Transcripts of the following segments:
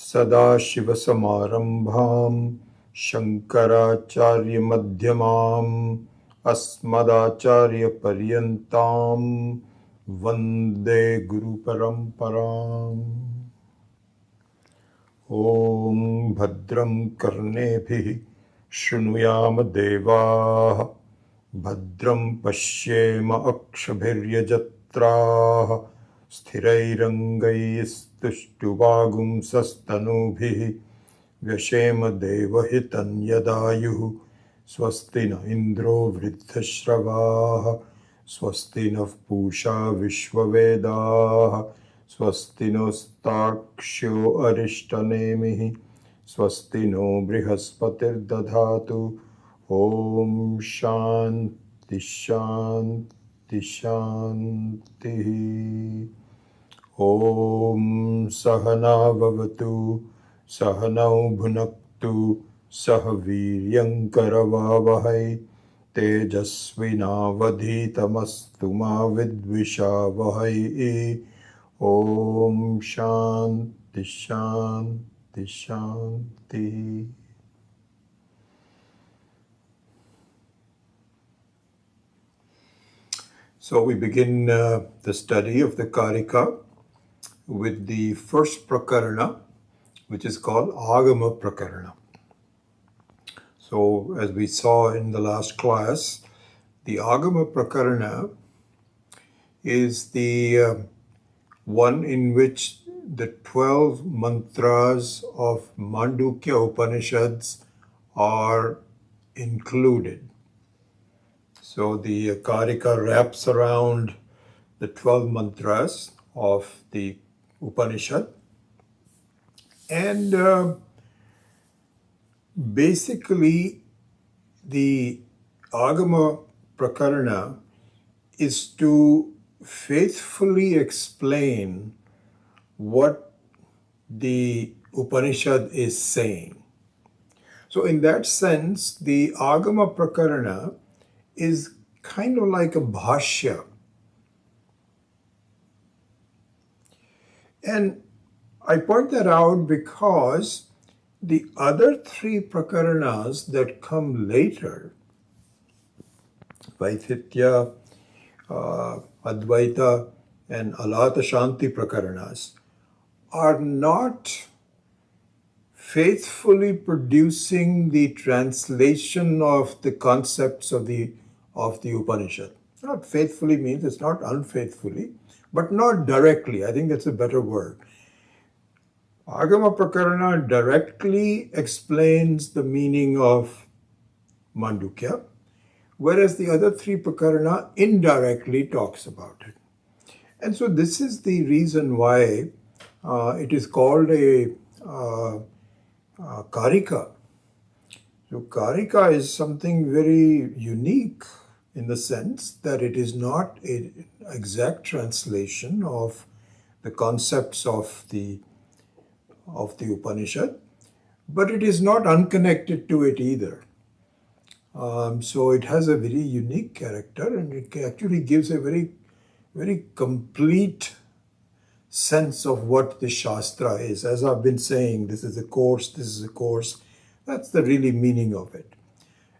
सदाशिवसमारम्भां शङ्कराचार्यमध्यमाम् अस्मदाचार्यपर्यन्तां वन्दे गुरुपरम्पराम्। ॐ भद्रं कर्णेभिः शृणुयाम देवाः भद्रं पश्येम अक्षभिर्यजत्राः स्थिरैरङ्गैस्तुष्टुवागुंसस्तनूभिः व्यशेम देवहितं यदायुः स्वस्ति न इन्द्रो वृद्धश्रवाः स्वस्ति नः पूषा विश्ववेदाः स्वस्ति नोस्ताक्ष्यो अरिष्टनेमिः स्वस्ति नो बृहस्पतिर्दधातु। ॐ शान्ति शान्ति शान्तिः। ॐ सहना भवतु सहनौ भुनक्तु सह वीर्यङ्करवावहै तेजस्विनावधीतमस्तु मा विद्विषावहै। ॐ शान्ति शान्ति शान्तिः। So we begin the study of the Karika with the first prakarana, which is called Agama Prakarana. So as we saw in the last class, the Agama Prakarana is the one in which the 12 mantras of Mandukya Upanishads are included. So the Karika wraps around the 12 mantras of the Upanishad, and basically the Agama Prakarana is to faithfully explain what the Upanishad is saying. So in that sense, the Agama Prakarana is kind of like a bhashya. And I point that out because the other three prakaranas that come later, Vaithitya, Advaita, and Alata Shanti prakaranas, are not faithfully producing the translation of the concepts of the Upanishad. Not faithfully means it's not unfaithfully, but not directly. I think that's a better word. Agama Prakarana directly explains the meaning of Mandukya, whereas the other three Prakarana indirectly talks about it. And so this is the reason why it is called a Karika. So Karika is something very unique in the sense that it is not an exact translation of the concepts of the Upanishad, but it is not unconnected to it either. So it has a very unique character, and it actually gives a very, very complete sense of what the Shastra is. As I've been saying, this is a course, this is a course. That's the really meaning of it.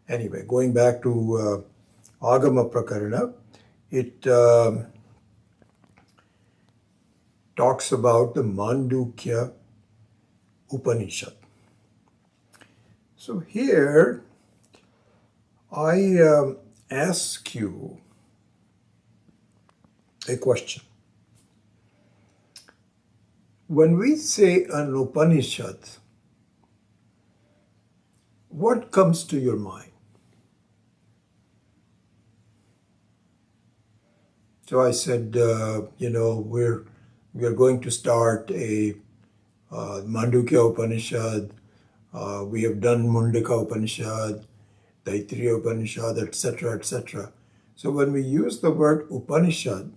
Anyway, going back to Agama Prakarana, it talks about the Mandukya Upanishad. So here, I ask you a question. When we say an Upanishad, what comes to your mind? So I said, we're going to start a Mandukya Upanishad. We have done Mundaka Upanishad, Taittiriya Upanishad, etc., etc. So when we use the word Upanishad,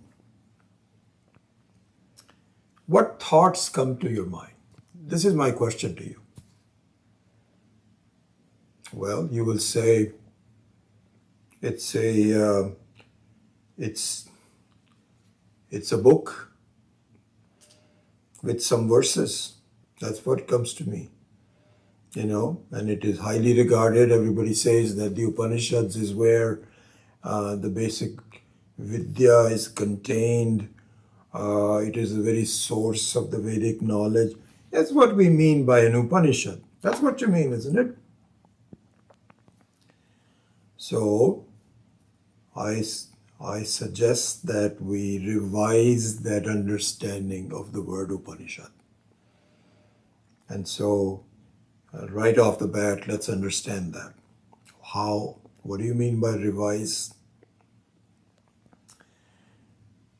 what thoughts come to your mind? This is my question to you. Well, you will say it's a book with some verses. That's what comes to me, and it is highly regarded. Everybody says that the Upanishads is where the basic Vidya is contained. It is the very source of the Vedic knowledge. That's what we mean by an Upanishad. That's what you mean, isn't it? So I suggest that we revise that understanding of the word Upanishad. And so, right off the bat, let's understand that. How? What do you mean by revise?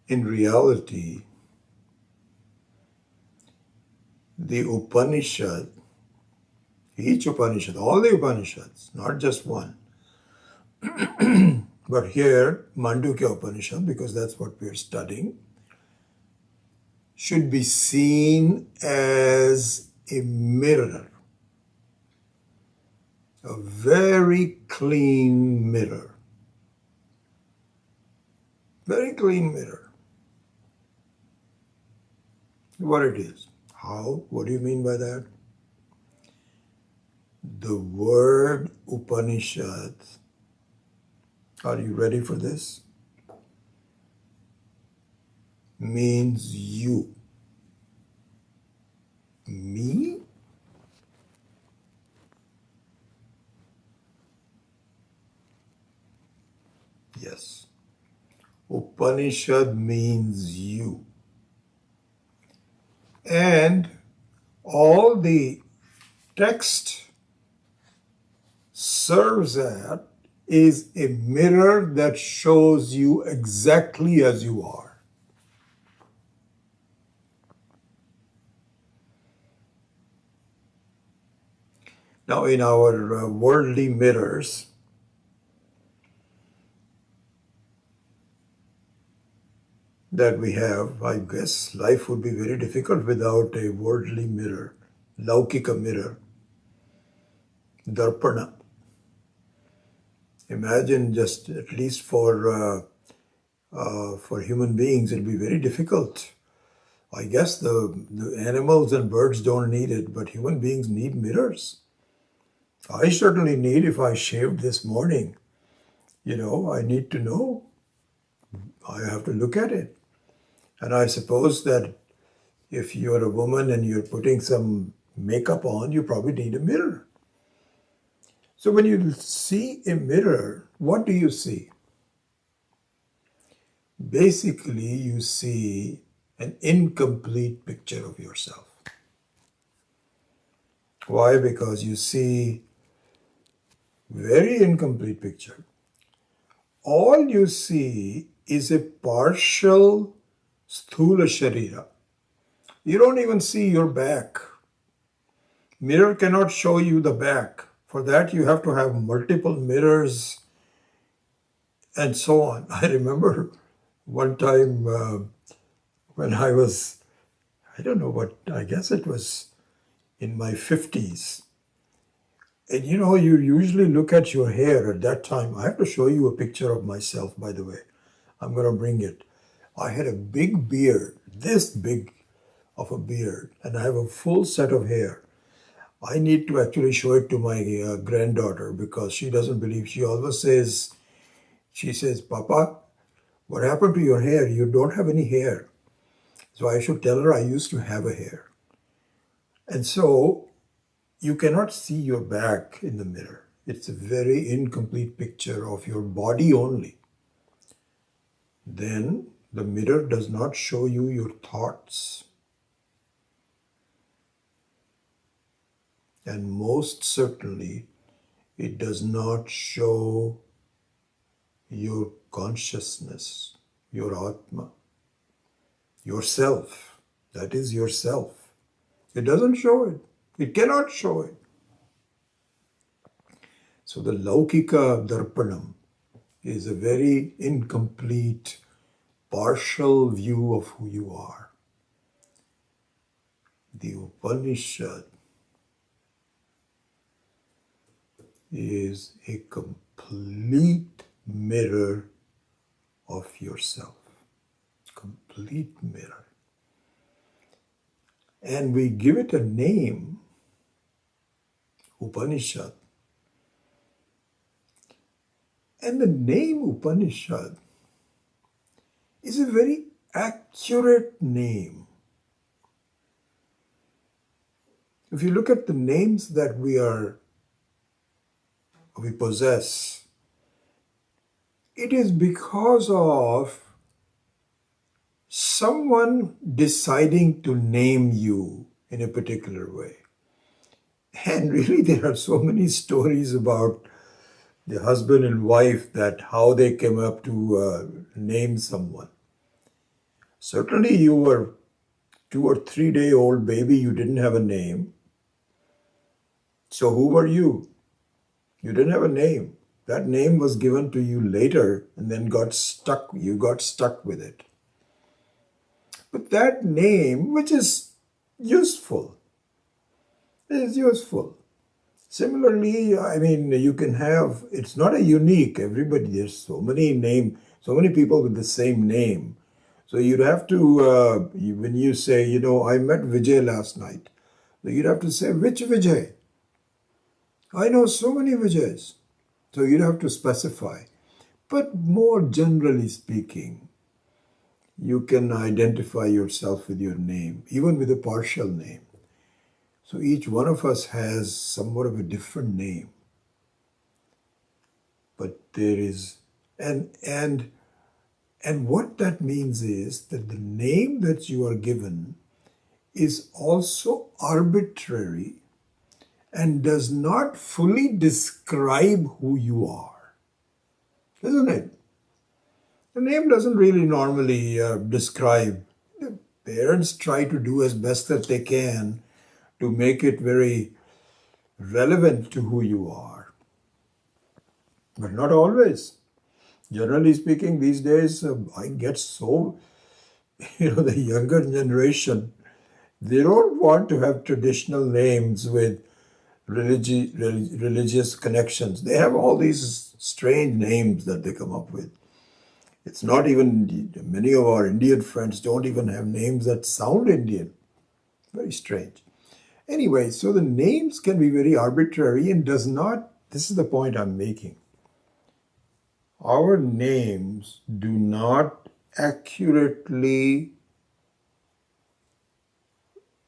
In reality, the Upanishad, each Upanishad, all the Upanishads, not just one, but here, Mandukya Upanishad, because that's what we're studying, should be seen as a mirror, a very clean mirror. Very clean mirror. What it is. How? What do you mean by that? The word Upanishad, are you ready for this? Means you. Me? Yes. Upanishad means you. And all the text serves at is a mirror that shows you exactly as you are. Now, in our worldly mirrors, that we have, I guess life would be very difficult without a worldly mirror, Laukika mirror, Darpana. Imagine just, at least for human beings, it'll be very difficult. I guess the animals and birds don't need it, but human beings need mirrors. I certainly need, if I shaved this morning, I need to know. I have to look at it. And I suppose that if you're a woman and you're putting some makeup on, you probably need a mirror. So when you see a mirror, what do you see? Basically, you see an incomplete picture of yourself. Why? Because you see very incomplete picture. All you see is a partial sthula sharira. You don't even see your back. Mirror cannot show you the back. For that, you have to have multiple mirrors and so on. I remember one time when I was, I don't know what, I guess it was in my 50s. And you usually look at your hair at that time. I have to show you a picture of myself, by the way. I'm going to bring it. I had a big beard, this big of a beard, and I have a full set of hair. I need to actually show it to my granddaughter because she doesn't believe. She always says, Papa, what happened to your hair? You don't have any hair. So I should tell her I used to have a hair. And so you cannot see your back in the mirror. It's a very incomplete picture of your body only. Then the mirror does not show you your thoughts. And most certainly, it does not show your consciousness, your Atma, yourself. That is yourself. It doesn't show it. It cannot show it. So the Laukika Darpanam is a very incomplete, partial view of who you are. The Upanishad is a complete mirror of yourself. Complete mirror. and we give it a name, Upanishad. And the name Upanishad is a very accurate name. If you look at the names that we possess, it is because of someone deciding to name you in a particular way. And really, there are so many stories about the husband and wife, that how they came up to name someone. Certainly, you were 2 or 3 day old baby, you didn't have a name. So who were you? You didn't have a name. That name was given to you later and then you got stuck with it. But that name, which is useful, is useful. Similarly, I mean, you can have, it's not a unique, there's so many people with the same name. So you'd have to, when you say, I met Vijay last night, you'd have to say, which Vijay? I know so many Vijays. So you'd have to specify. But more generally speaking, you can identify yourself with your name, even with a partial name. So each one of us has somewhat of a different name. But there is, and what that means is that the name that you are given is also arbitrary and does not fully describe who you are, isn't it? The name doesn't really normally describe. The parents try to do as best that they can to make it very relevant to who you are, but not always. Generally speaking, these days, I get so, the younger generation, they don't want to have traditional names with religious connections. They have all these strange names that they come up with. It's not even, many of our Indian friends don't even have names that sound Indian. Very strange. Anyway, so the names can be very arbitrary and this is the point I'm making. Our names do not accurately,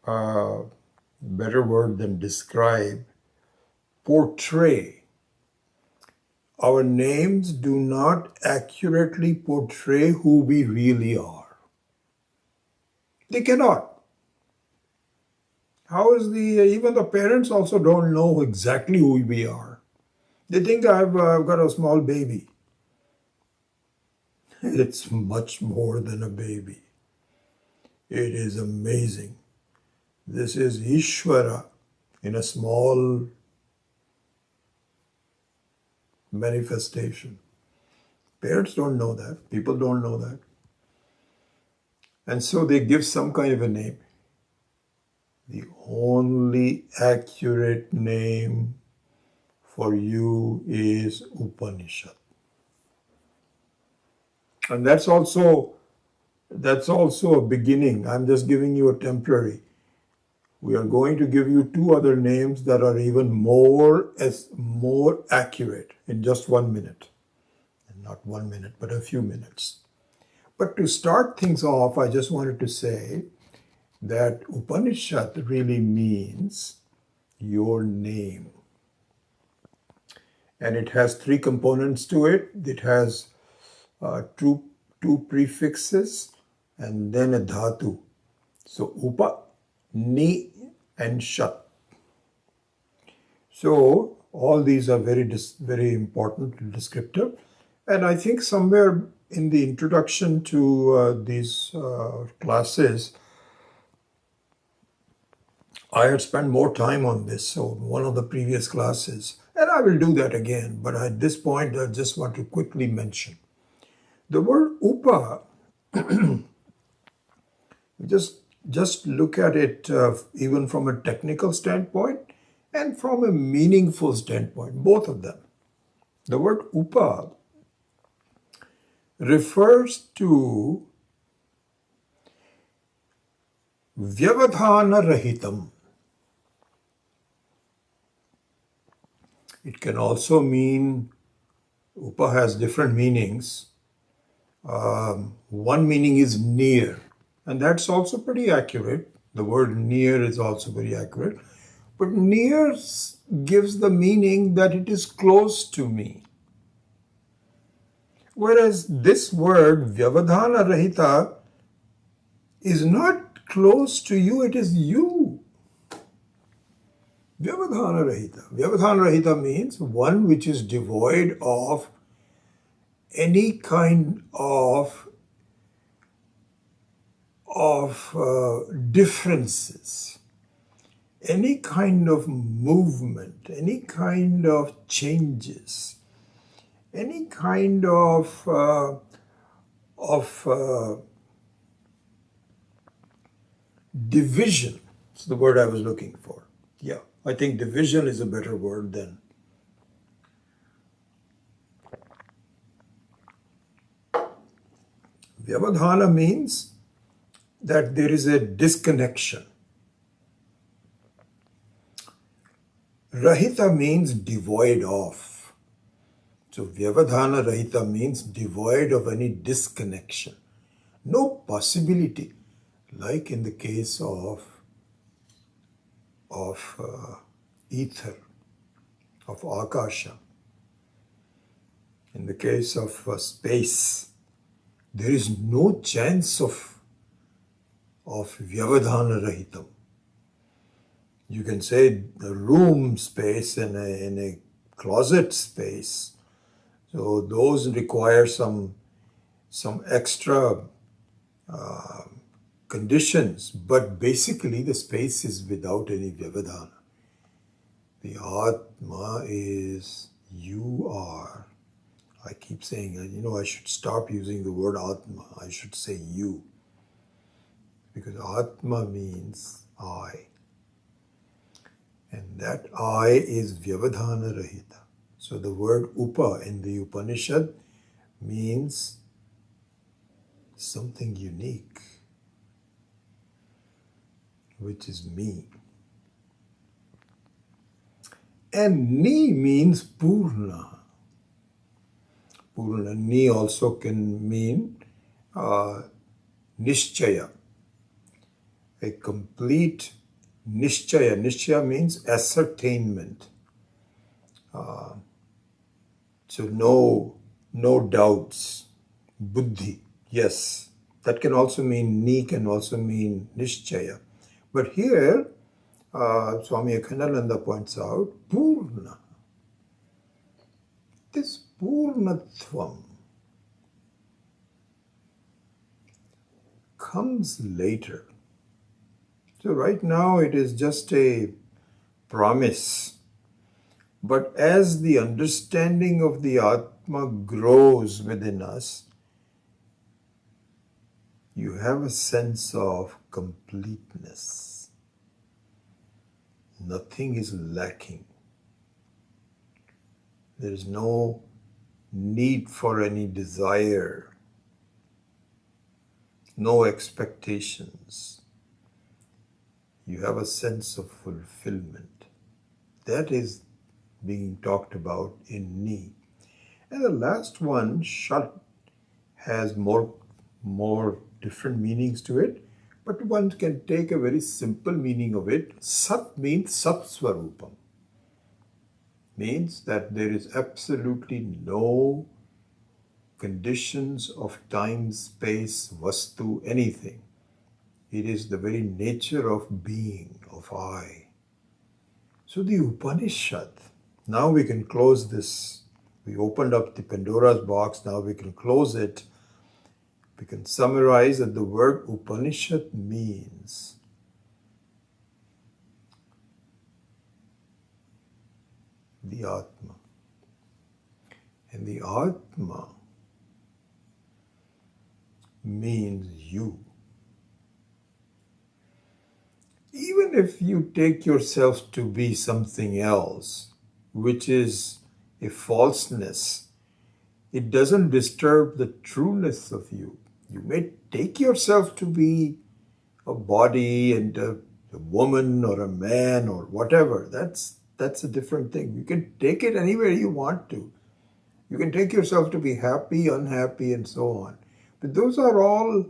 better word than describe, portray. Our names do not accurately portray who we really are. They cannot. Even the parents also don't know exactly who we are. They think I've got a small baby. It's much more than a baby. It is amazing. This is Ishvara in a small manifestation. Parents don't know that. People don't know that. And so they give some kind of a name. The only accurate name for you is Upanishad. And that's also a beginning. I'm just giving you a temporary. We are going to give you 2 other names that are even more accurate in just 1 minute. And not 1 minute, but a few minutes. But to start things off, I just wanted to say that Upanishad really means your name. And it has 3 components to it. It has two prefixes and then a dhatu. So upa, ni, and shat. So all these are very important and descriptive. And I think somewhere in the introduction to these classes, I had spent more time on this, so one of the previous classes, and I will do that again, but at this point I just want to quickly mention. The word upa, just look at it even from a technical standpoint and from a meaningful standpoint, both of them. The word upa refers to Vyavadhana rahitam. It can also mean, upa has different meanings. One meaning is near, and that's also pretty accurate. The word near is also very accurate. But near gives the meaning that it is close to me. Whereas this word, vyavadhana rahita, is not close to you, it is you. Vyavadhana rahita. Vyavadhana rahita means one which is devoid of any kind of differences, any kind of movement, any kind of changes, any kind of division. It's the word I was looking for. Yeah, I think division is a better word than. Vyavadhana means that there is a disconnection. Rahita means devoid of. So Vyavadhana Rahita means devoid of any disconnection. No possibility, like in the case of ether, of Akasha. In the case of space, there is no chance of Vyavadhana Rahitam. You can say the room space and a closet space. So those require some extra conditions, but basically the space is without any Vyavadhana. The Atma is you are. I keep saying, I should stop using the word Atma. I should say you. Because Atma means I. And that I is Vyavadhana Rahita. So the word Upa in the Upanishad means something unique, which is me. And Ni means Purna. Purna. Ni also can mean Nishchaya, a complete Nishchaya. Nishchaya means ascertainment. So no doubts. Buddhi. Yes. That can also mean Ni, can also mean Nishchaya. But here, Swami Akhandananda points out, Purna. This Purnatvam comes later. So right now it is just a promise. But as the understanding of the Atma grows within us, you have a sense of completeness. Nothing is lacking. There is no need for any desire, no expectations. You have a sense of fulfillment. That is being talked about in Ni. And the last one, Shat, has more different meanings to it, but one can take a very simple meaning of it. Sat means Sat Swarupam. Means that there is absolutely no conditions of time, space, vastu, anything. It is the very nature of being, of I. So the Upanishad, now we can close this. We opened up the Pandora's box, now we can close it. We can summarize that the word Upanishad means the Atma. And the Atma means you. Even if you take yourself to be something else, which is a falseness, it doesn't disturb the trueness of you. You may take yourself to be a body and a woman or a man or whatever. That's a different thing. You can take it anywhere you want to. You can take yourself to be happy, unhappy, and so on. But those are all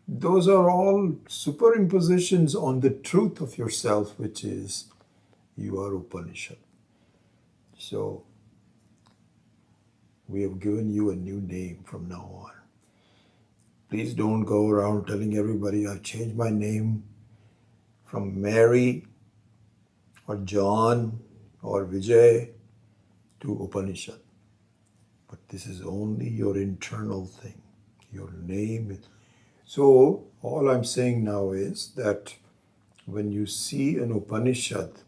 superimpositions on the truth of yourself, which is you are Upanishad. So we have given you a new name from now on. Please don't go around telling everybody I've changed my name from Mary or John or Vijay to Upanishad. But this is only your internal thing. Your name is. So all I'm saying now is that when you see an Upanishad,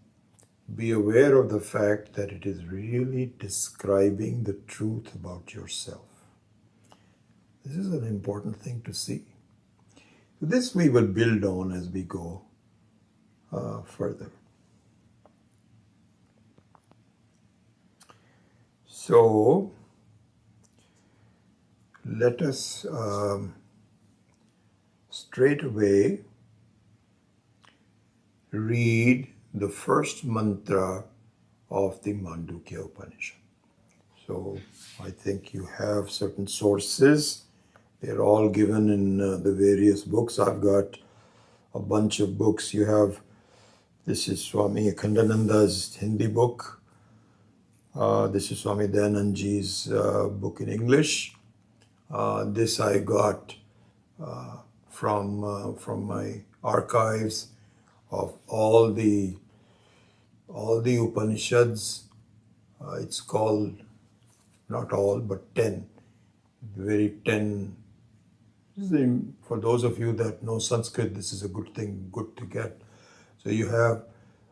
be aware of the fact that it is really describing the truth about yourself. This is an important thing to see. This we will build on as we go further. So let us straight away read the first mantra of the Mandukya Upanishad. So I think you have certain sources. They're all given in the various books. I've got a bunch of books. This is Swami Akhandananda's Hindi book. This is Swami Dayanandji's book in English. This I got from my archives of all the Upanishads. It's called, not all, but 10. Very 10. For those of you that know Sanskrit, this is a good thing, good to get. So you have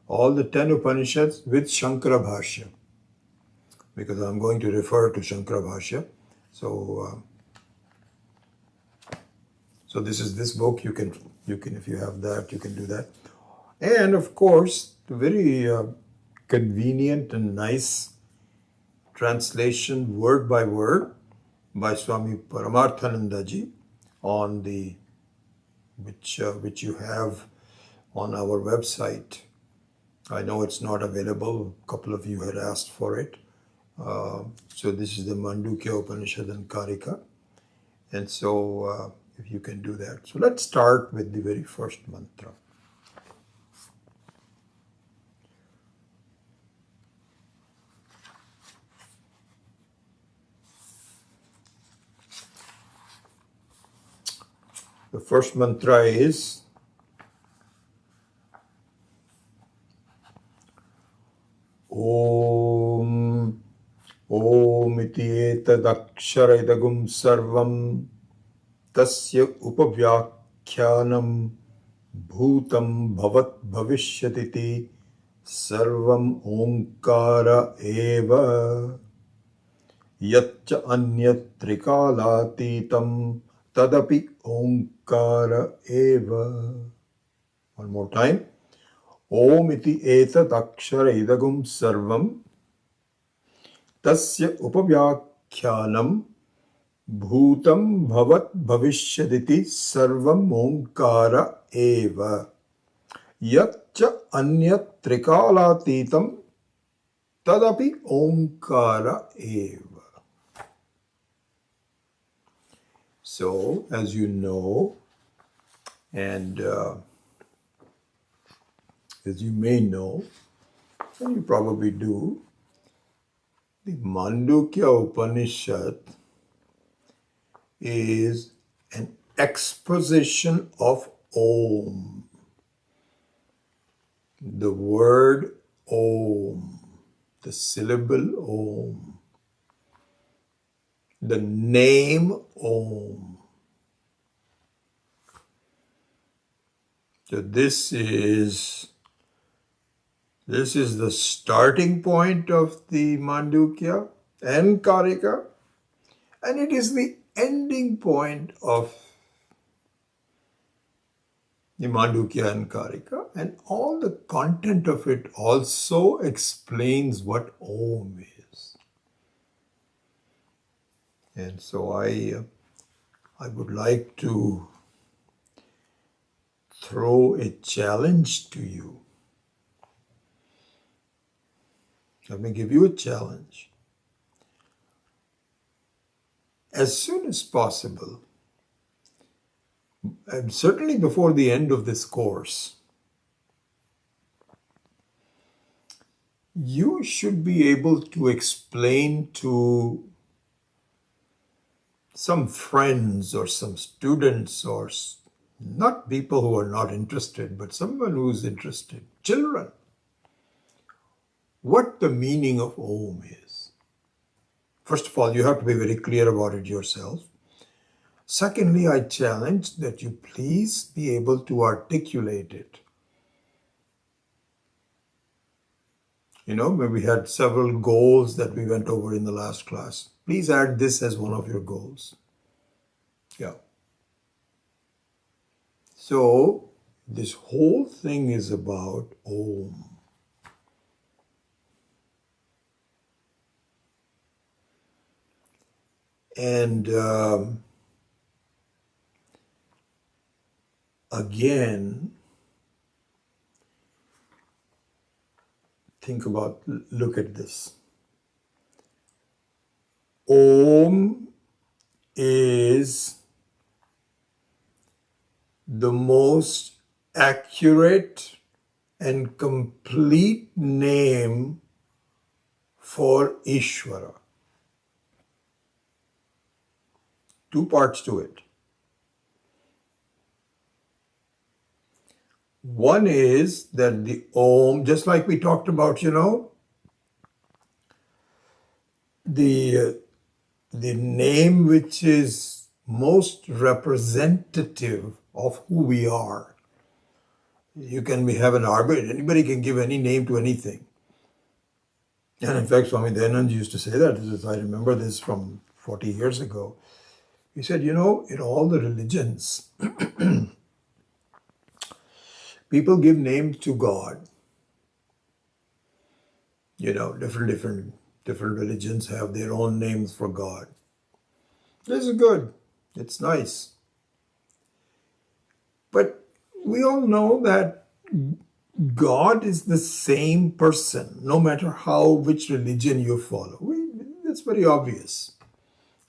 all the 10 Upanishads with Shankara Bhashya, because I'm going to refer to Shankara Bhashya. So this is this book. You can if you have that, you can do that. And of course, the very convenient and nice translation, word by word, by Swami Paramarthanandaji, on the which you have on our website. I know it's not available. A couple of you had asked for it. So this is the Mandukya Upanishad and Karika. And so if you can do that. So let's start with the very first mantra. The first mantra is Om. Om iti etadakshara idagum sarvam tasya upavyakyanam bhutam bhavat bhavishyatiti sarvam omkara eva yaccha anyat trikalatitam tadapi omkara eva. One more time. Om iti etat akshara idagum sarvam tasya upavyakyanam bhutam bhavat bhavishyaditi sarvam omkara eva yaccha anyat trikalatitam tadapi omkara eva. So, as you know, and as you may know, and you probably do, the Mandukya Upanishad is an exposition of Om. The word Om, the syllable Om, the name Om. So this is the starting point of the Mandukya and Karika, and it is the ending point of the Mandukya and Karika, and all the content of it also explains what Om is. And so I would like to throw a challenge to you. Let me give you a challenge. As soon as possible, and certainly before the end of this course, you should be able to explain to some friends or some students or not people who are not interested, but someone who's interested, children, what the meaning of Om is. First of all, you have to be very clear about it yourself. Secondly, I challenge that you please be able to articulate it. You know, we had several goals that we went over in the last class. Please add this as one of your goals. Yeah. So, this whole thing is about Om. And again, look at this. Om is the most accurate and complete name for Ishvara. Two parts to it. One is that the Om, just like we talked about, you know, the name which is most representative of who we are. Have an arbitrary, anybody can give any name to anything. And in fact, Swami Dayanand used to say that. I remember this from 40 years ago. He said, you know, in all the religions, people give names to God. You know, different religions have their own names for God. This is good. It's nice. But we all know that God is the same person, no matter which religion you follow. That's very obvious.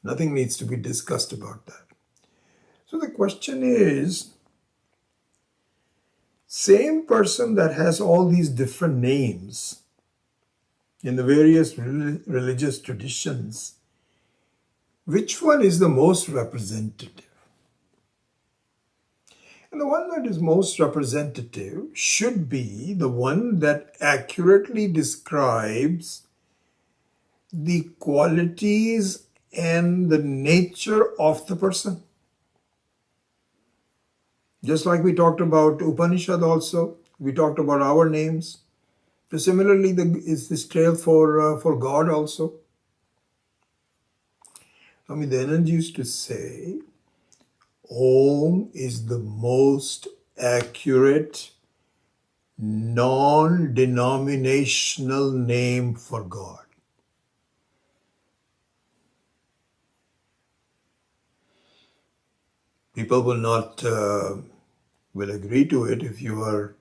Nothing needs to be discussed about that. So the question is, same person that has all these different names in the various religious traditions, which one is the most representative? And the one that is most representative should be the one that accurately describes the qualities and the nature of the person. Just like we talked about Upanishad also, we talked about our names. So similarly, is this trail for God also. Swami Dayanand used to say, Om is the most accurate, non-denominational name for God. People will agree to it. If you are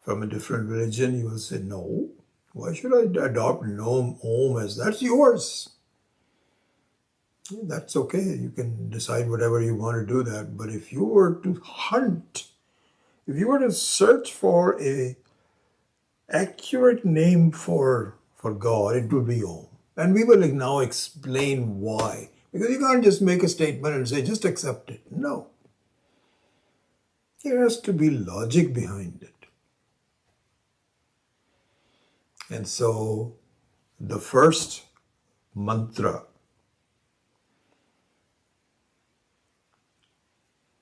from a different religion, you will say, no, why should I adopt Om as that's yours? That's okay. You can decide whatever you want to do that. But if you were to if you were to search for a accurate name for God, it would be Om. And we will now explain why. Because you can't just make a statement and say, just accept it. No. There has to be logic behind it. And so the first mantra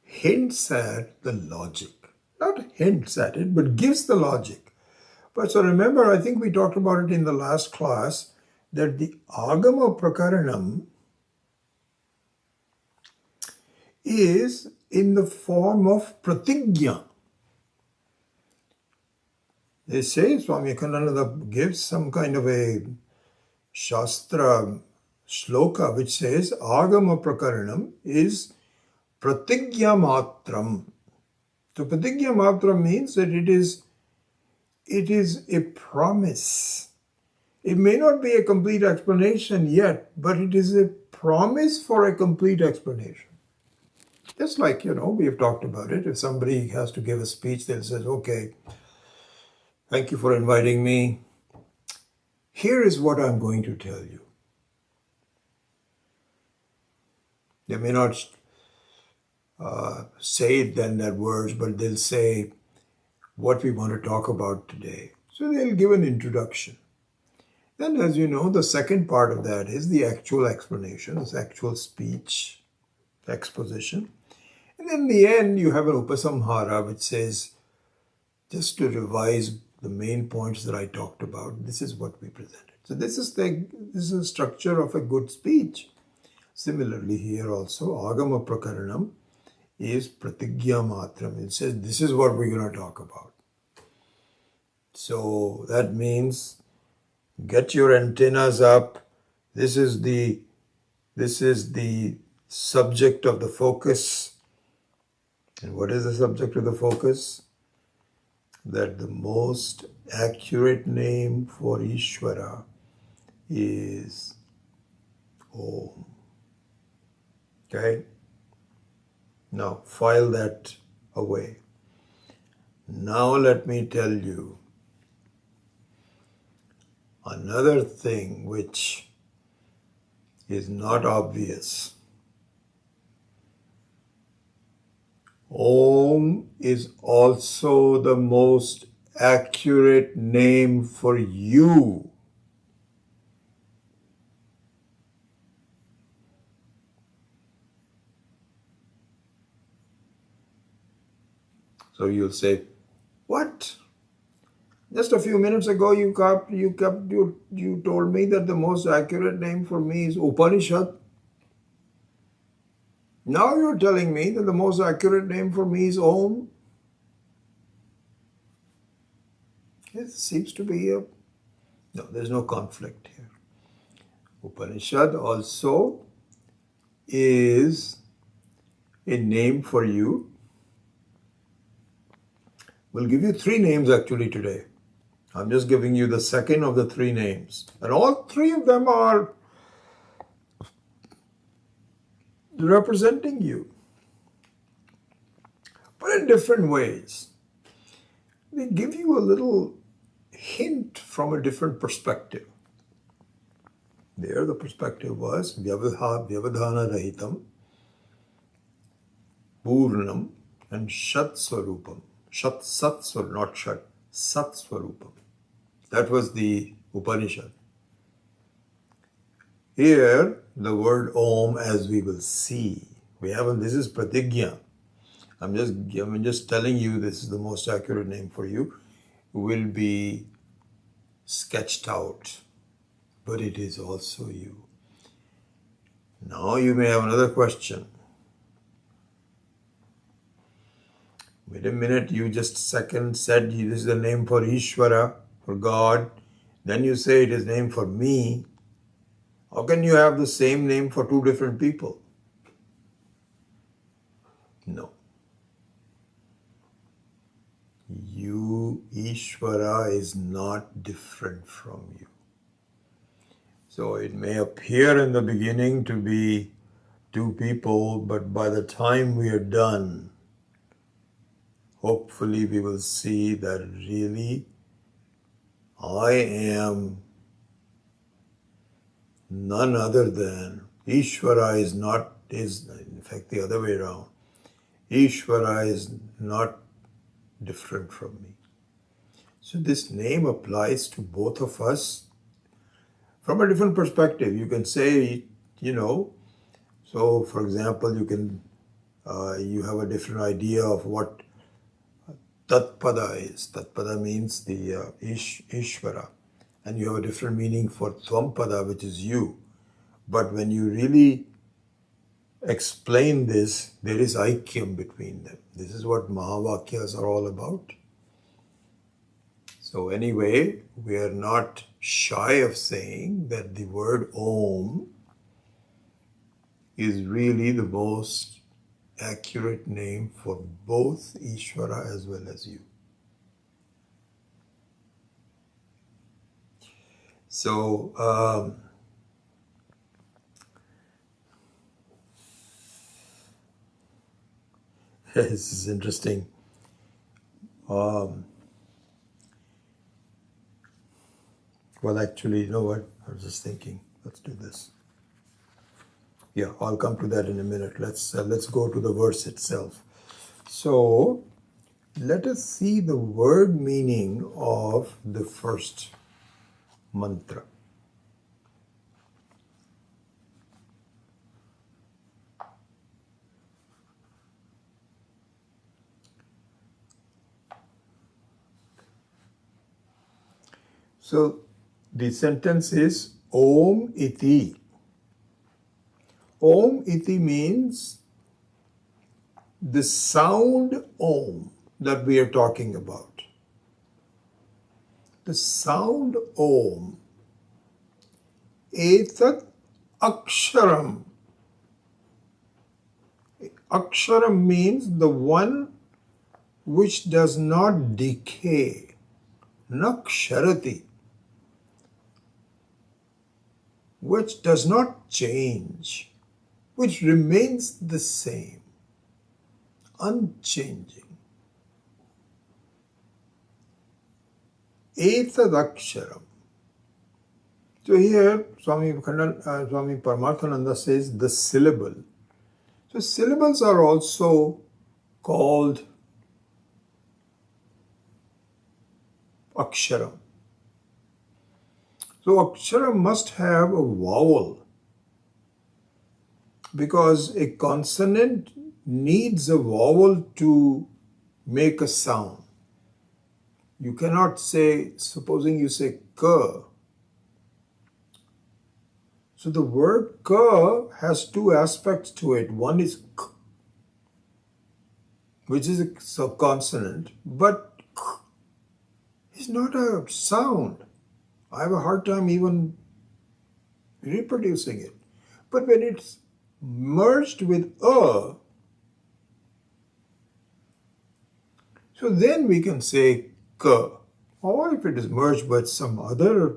hints at the logic. Not hints at it, but gives the logic. But so remember, I think we talked about it in the last class, that the Agama Prakaranam is in the form of pratigya. They say, Swami Akhandananda gives some kind of a Shastra shloka which says, Agama Prakaranam is pratigya matram. So Pratigya Matra means that it is a promise. It may not be a complete explanation yet, but it is a promise for a complete explanation. Just like, we've talked about it. If somebody has to give a speech, they'll say, okay, thank you for inviting me. Here is what I'm going to tell you. They may not say it then that words, but they'll say what we want to talk about today. So they'll give an introduction. Then, as you know, the second part of that is the actual explanation, this actual speech, exposition. And in the end, you have an upasamhara, which says, just to revise the main points that I talked about, this is what we presented. So this is the structure of a good speech. Similarly, here also, Agama Prakaranam is Pratigya Matram. It says, this is what we're going to talk about. So that means get your antennas up. This is the subject of the focus. And what is the subject of the focus? That the most accurate name for Ishvara is Om. Okay? Now, file that away. Now let me tell you another thing which is not obvious. Om is also the most accurate name for you. So you'll say, what? Just a few minutes ago you told me that the most accurate name for me is Upanishad. Now you're telling me that the most accurate name for me is Om. It seems to be no, there's no conflict here. Upanishad also is a name for you. We'll give you 3 names actually today. I'm just giving you the second of the 3 names. And all 3 of them are representing you, but in different ways. They give you a little hint from a different perspective. There the perspective was Vyavadhana Rahitam, Purnam, and Shat Swarupam. Shat Sat Swar, not Shat, Sat Swarupam. That was the Upanishad. Here, the word Om, as we will see, this is Pratigya. I'm just telling you this is the most accurate name for you, will be sketched out, but it is also you. Now you may have another question. Wait a minute, you just said this is the name for Ishvara, for God. Then you say it is name for me. How can you have the same name for 2 different people? No. You, Ishvara, is not different from you. So it may appear in the beginning to be 2 people, but by the time we are done, hopefully we will see that really I am none other than Ishvara is in fact the other way around. Ishvara is not different from me. So this name applies to both of us from a different perspective. You can say, so for example, you have a different idea of what Tatpada is. Tatpada means the Ishvara. And you have a different meaning for Tvampada, which is you. But when you really explain this, there is aikyam between them. This is what Mahavakyas are all about. So anyway, we are not shy of saying that the word Om is really the most accurate name for both Ishvara as well as you. So, this is interesting. Well, actually, you know what? I was just thinking, let's do this. Yeah, I'll come to that in a minute. Let's go to the verse itself. So, let us see the word meaning of the first mantra. So, the sentence is Om Iti. Om Iti means the sound Om that we are talking about. The sound Om. Etat Aksharam. Aksharam means the one which does not decay. Naksharati. Which does not change. Which remains the same. Unchanging. Etad Aksharam. So here Swami Paramarthananda says the syllable. So syllables are also called Aksharam. So Aksharam must have a vowel because a consonant needs a vowel to make a sound. You cannot say, supposing you say ka. So the word ka has two aspects to it. One is k, which is a consonant, but k is not a sound. I have a hard time even reproducing it. But when it's merged with a, so then we can say ka. Or if it is merged with some other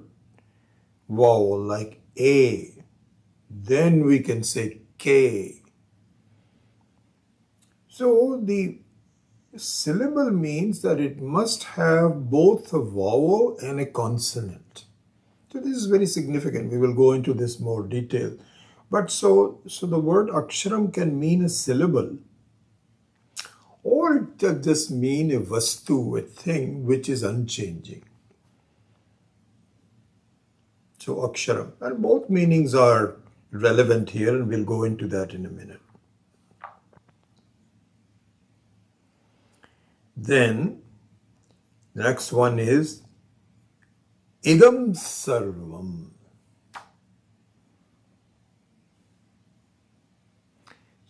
vowel like a, then we can say k. So the syllable means that it must have both a vowel and a consonant. So this is very significant. We will go into this more detail. But so the word aksharam can mean a syllable, or it can just mean a vastu, a thing which is unchanging. So aksharam. And both meanings are relevant here, and we'll go into that in a minute. Then, the next one is idam sarvam.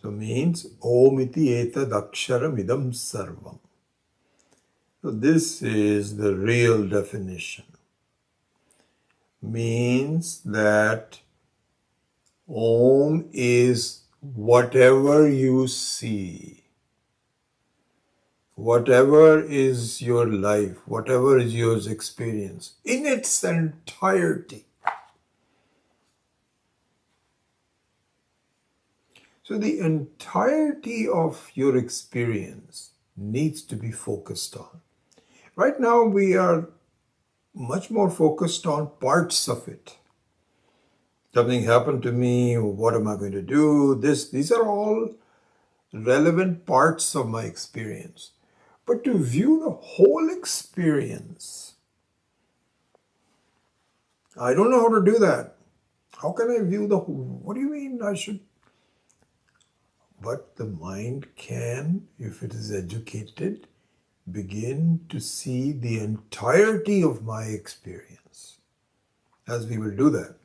So means Om iti etad aksharam idam sarvam. So this is the real definition. Means that Om is whatever you see, whatever is your life, whatever is your experience, in its entirety. So the entirety of your experience needs to be focused on. Right now we are much more focused on parts of it. Something happened to me, what am I going to do? These are all relevant parts of my experience. But to view the whole experience, I don't know how to do that. How can I view the whole? What do you mean I should? But the mind can, if it is educated, begin to see the entirety of my experience, as we will do that.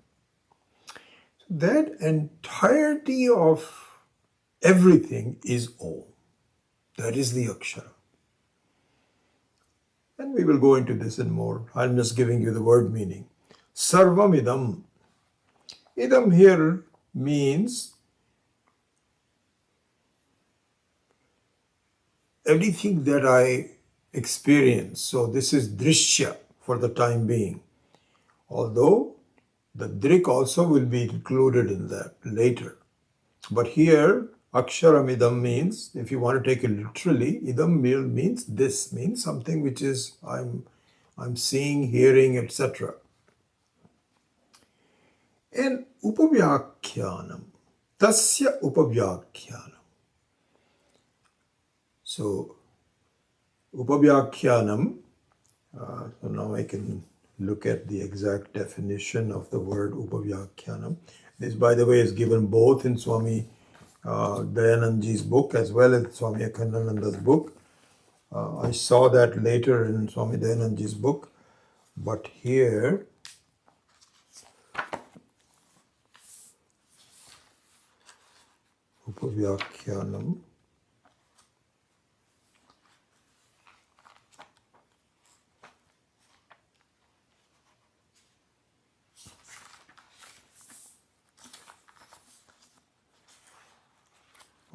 So that entirety of everything is Om. That is the Akshara. And we will go into this in more. I'm just giving you the word meaning. Sarvam idam. Idam here means everything that I experience. So this is drishya for the time being. Although the drik also will be included in that later. But here, aksharam idam means, if you want to take it literally, idam means this, means something which is I'm seeing, hearing, etc. And upavyakyanam, tasya upavyakyanam. So, upavyakyanam, so now I can look at the exact definition of the word upavyakyanam. This, by the way, is given both in Swami Dayanandji's book as well as Swami Akhandananda's book. I saw that later in Swami Dayanandji's book, but here Upavyakyanam.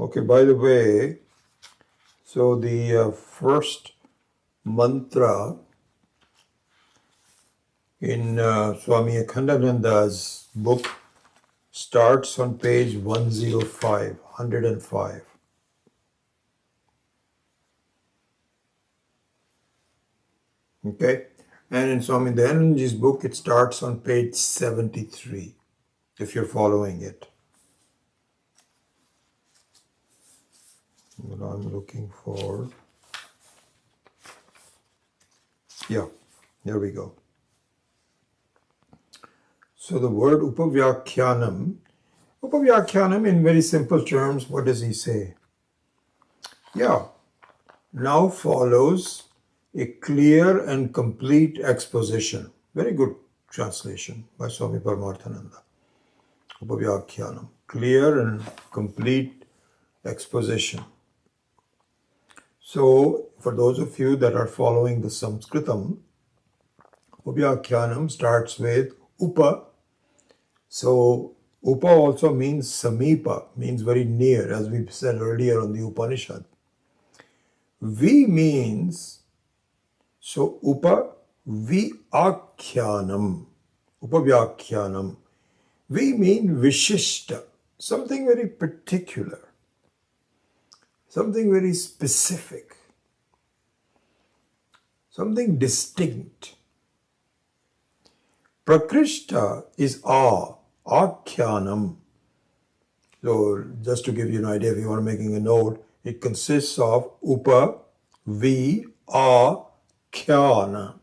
Okay, by the way, so the first mantra in Swami Akhandananda's book starts on page 105, 105. Okay, and in Swami Dayanandji's book it starts on page 73, if you're following it. What I'm looking for. Yeah, there we go. So the word upavyakyanam in very simple terms, what does he say? Yeah, now follows a clear and complete exposition. Very good translation by Swami Paramarthananda. Upavyakyanam, clear and complete exposition. So, for those of you that are following the Sanskritam, Upavyakyanam starts with Upa. So, Upa also means Samipa, means very near, as we said earlier on the Upanishad. V means, so Upa Vyakyanam, Upavyakyanam. V means Vishishta, something very particular. Something very specific, something distinct. Prakrishta is akyanam. So just to give you an idea, if you are making a note, it consists of upa, vi, kyana.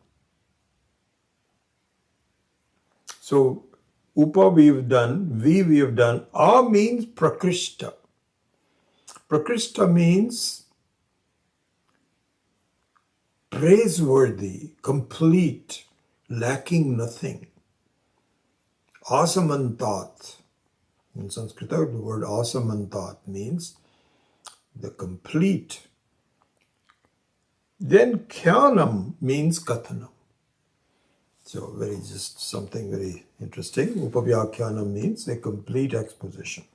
So upa we have done, vi we have done, means prakrishta. Prakrishta means praiseworthy, complete, lacking nothing. Asamantat. In Sanskrit, the word asamantat means the complete. Then kyanam means kathanam. So just something very interesting. Upavyakyanam means a complete exposition.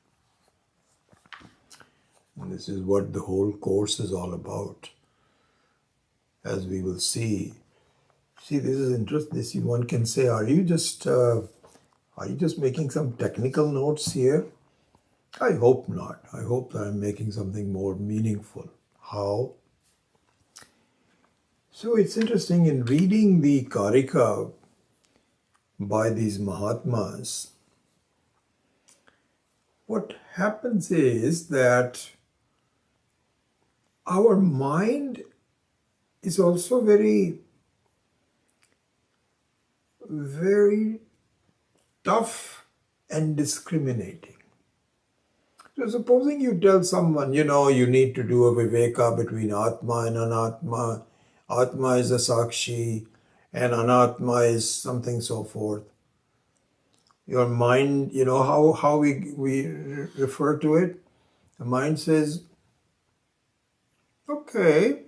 And this is what the whole course is all about, as we will see. See, this is interesting. One can say, are you just making some technical notes here? I hope not. I hope that I'm making something more meaningful. How? So it's interesting in reading the Karika by these Mahatmas, what happens is that our mind is also very, very tough and discriminating. So supposing you tell someone, you need to do a viveka between Atma and Anatma. Atma is a Sakshi and Anatma is something so forth. Your mind, how we refer to it? The mind says, okay,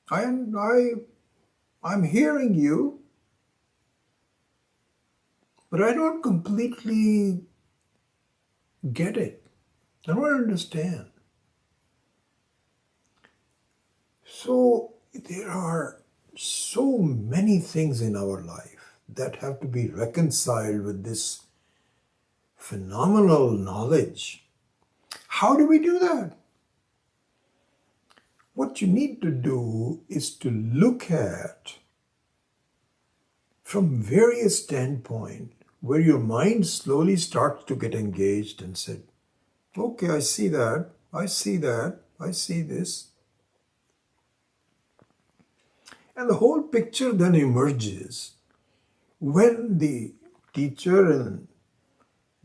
I'm hearing you, but I don't completely get it. I don't understand. So there are so many things in our life that have to be reconciled with this phenomenal knowledge. How do we do that? What you need to do is to look at from various standpoints where your mind slowly starts to get engaged and said, okay, I see that, I see that, I see this. And the whole picture then emerges when the teacher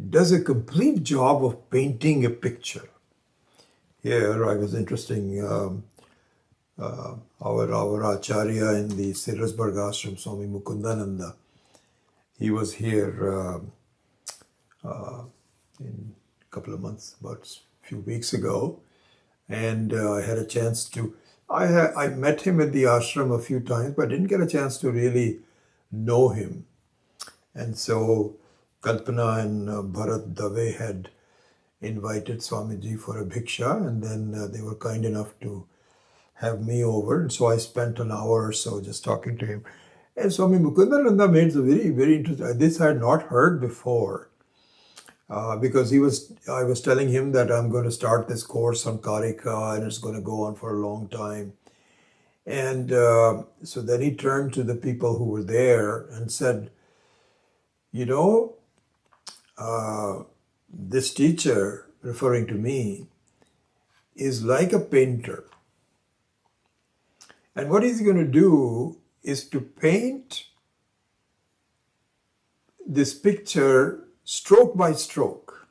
does a complete job of painting a picture. Here I was interesting, our Acharya in the Siddhasburg Ashram, Swami Mukundananda, he was here in a couple of months, about a few weeks ago, and I had a chance to, I met him at the ashram a few times, but didn't get a chance to really know him. And so Kalpana and Bharat Dave had invited Swamiji for a bhiksha, and then they were kind enough to have me over. And so I spent an hour or so just talking to him. And Swami Mukundananda made a very, very interesting, this I had not heard before. Because I was telling him that I'm going to start this course on Karika and it's going to go on for a long time. And so then he turned to the people who were there and said, you know, this teacher, referring to me, is like a painter. And what he's going to do is to paint this picture stroke by stroke.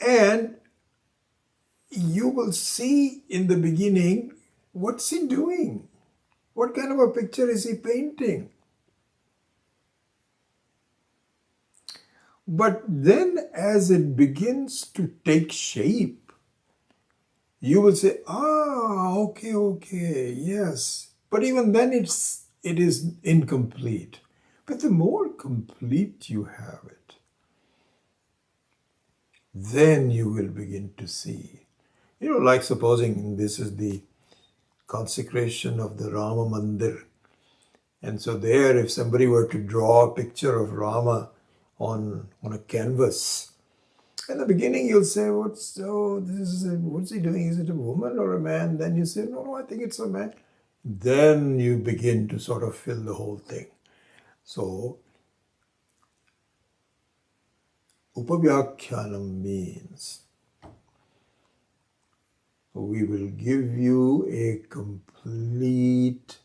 And you will see in the beginning, what's he doing? What kind of a picture is he painting? But then as it begins to take shape, you will say, okay, yes. But even then it is incomplete. But the more complete you have it, then you will begin to see. You know, like supposing this is the consecration of the Rama Mandir. And so there, if somebody were to draw a picture of Rama on a canvas, in the beginning you'll say, what's he doing? Is it a woman or a man? Then you say, no, I think it's a man. Then you begin to sort of fill the whole thing. So, Upavyakhyanam means we will give you a complete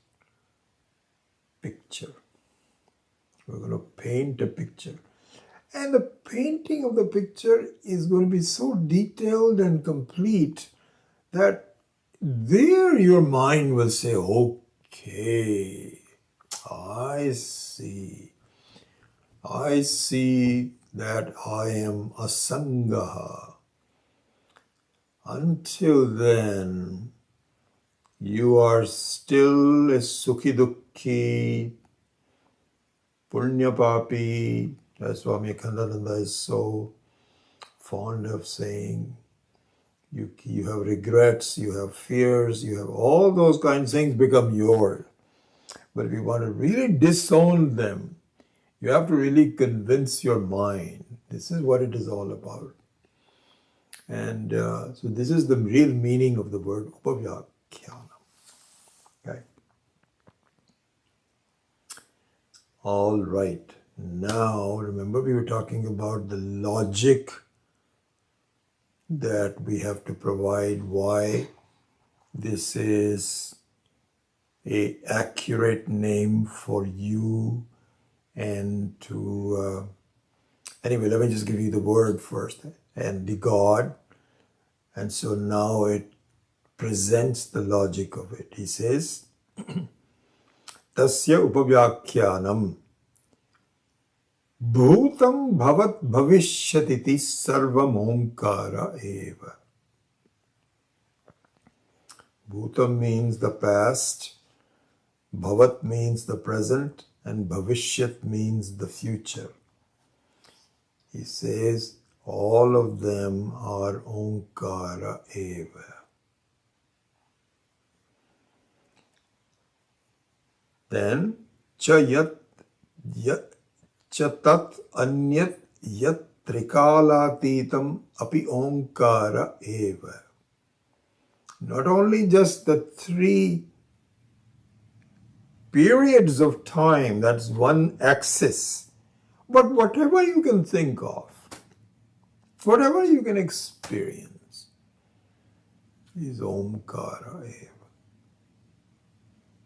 picture. We're going to paint a picture. And the painting of the picture is going to be so detailed and complete that there your mind will say, okay, I see that I am asangaha. Until then, you are still a sukhi dukkhi, punya papi, as Swami Akhandananda is so fond of saying. You have regrets, you have fears, you have all those kinds of things become yours. But if you want to really disown them, you have to really convince your mind. This is what it is all about. And so this is the real meaning of the word upavyakhyanam. Okay. All right. Now, remember we were talking about the logic that we have to provide, why this is an accurate name for you, and to anyway, let me just give you the word first, and the God. And so now it presents the logic of it. He says, Tasya upavyakhyanam bhutam bhavat bhavishyatiti sarvam omkara eva. Bhutam means the past, bhavat means the present, and bhavishyat means the future. He says all of them are omkara eva. Then cha yat yat cha tat anyat yat trikalatitam api omkara eva. Not only just the three periods of time, that's one axis, but whatever you can think of, whatever you can experience, is Omkara eva.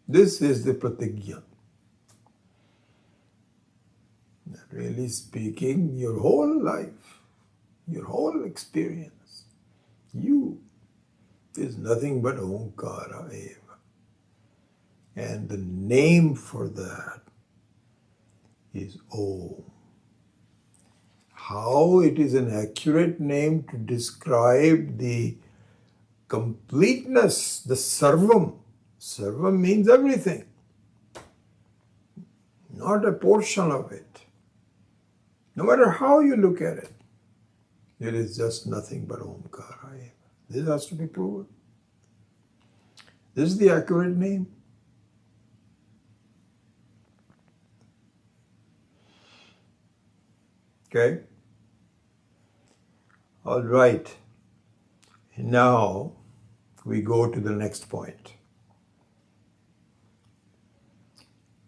This is the pratigya. Really speaking, your whole life, your whole experience, you is nothing but Omkara eva. And the name for that is Om. How it is an accurate name to describe the completeness, the sarvam. Sarvam means everything, not a portion of it. No matter how you look at it, it is just nothing but Omkara eva. This has to be proven. This is the accurate name. Okay? All right. Now we go to the next point.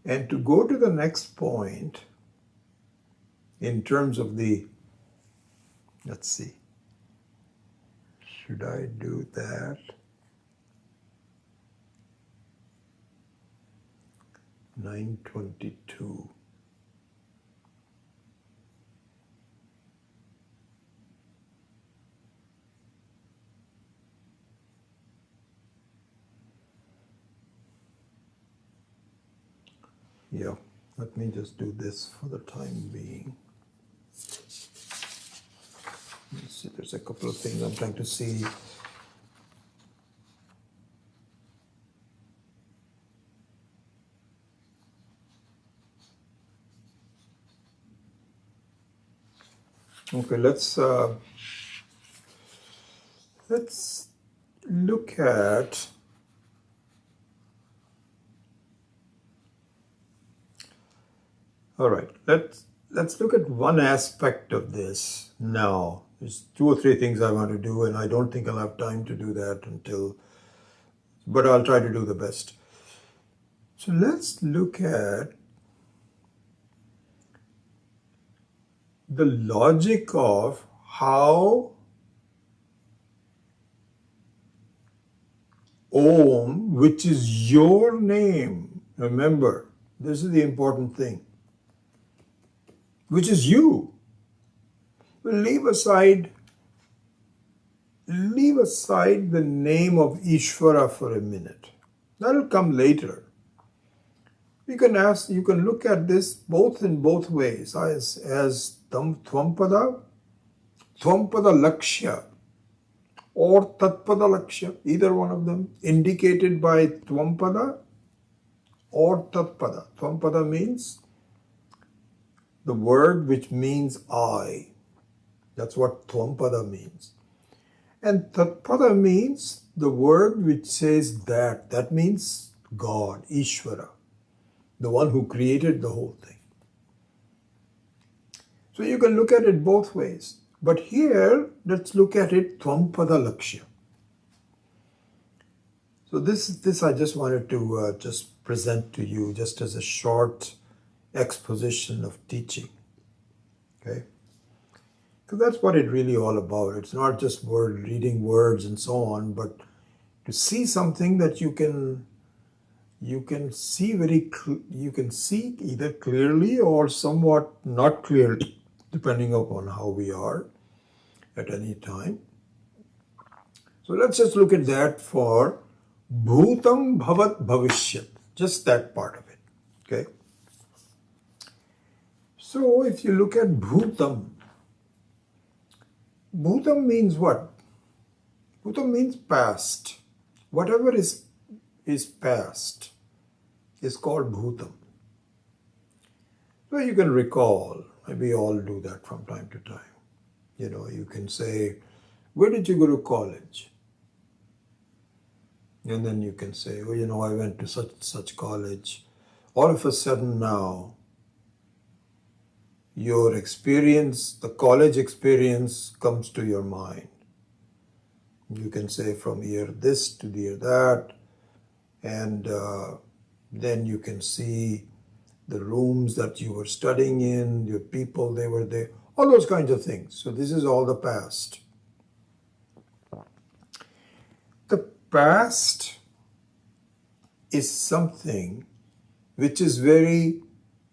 And to go to the next point, in terms of the, let's see, should I do that? 9:22. Yeah, let me just do this for the time being. Let's see, there's a couple of things I'm trying to see. Okay, let's look at all right, let's look at one aspect of this now. There's 2 or 3 things I want to do, and I don't think I'll have time to do that but I'll try to do the best. So let's look at the logic of how Om, which is your name, remember, this is the important thing, which is you. We'll leave aside the name of Ishvara for a minute. That'll come later. You can look at this in both ways, as Tvampada Lakshya, or Tatpada Lakshya, either one of them, indicated by Tvampada or Tatpada. Tvampada means the word which means I. That's what Tvampada means. And Tatpada means the word which says that. That means God, Ishvara, the one who created the whole thing. So you can look at it both ways. But here, let's look at it Tvampada Lakshya. So this I just wanted to just present to you just as a short exposition of teaching. Okay? Because that's what it's really all about. It's not just reading words and so on, but to see something that you can see you can see either clearly or somewhat not clearly, depending upon how we are at any time. So let's just look at that for Bhutam Bhavat Bhavishyat, just that part of it. Okay. So if you look at Bhutam means what? Bhutam means past. Whatever is past is called Bhutam. So you can recall, maybe we all do that from time to time. You can say, where did you go to college? And then you can say, I went to such college, all of a sudden now, your experience, the college experience comes to your mind. You can say from year this to year that, and then you can see the rooms that you were studying in, your people, they were there, all those kinds of things. So this is all the past. The past is something which is very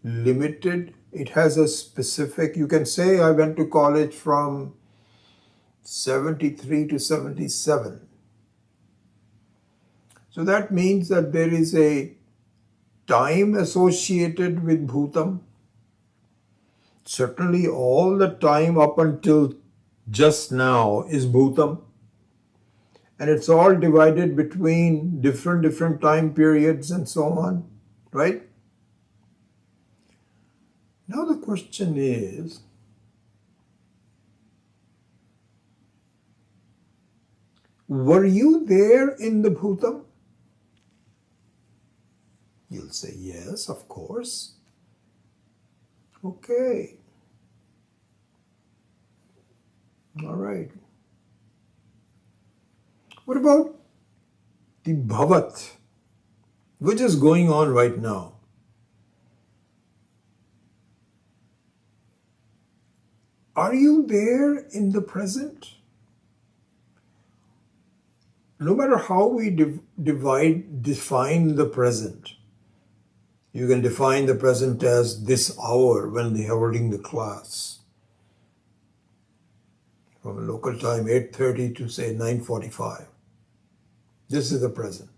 limited. It has a specific, you can say I went to college from 73 to 77. So that means that there is a time associated with Bhutam. Certainly all the time up until just now is Bhutam. And it's all divided between different time periods and so on, right? Now the question is, were you there in the Bhutam? You'll say, yes, of course. Okay. All right. What about the Bhavat, which is going on right now? Are you there in the present? No matter how we define the present, you can define the present as this hour when they are holding the class. From a local time 8:30 to say 9:45. This is the present.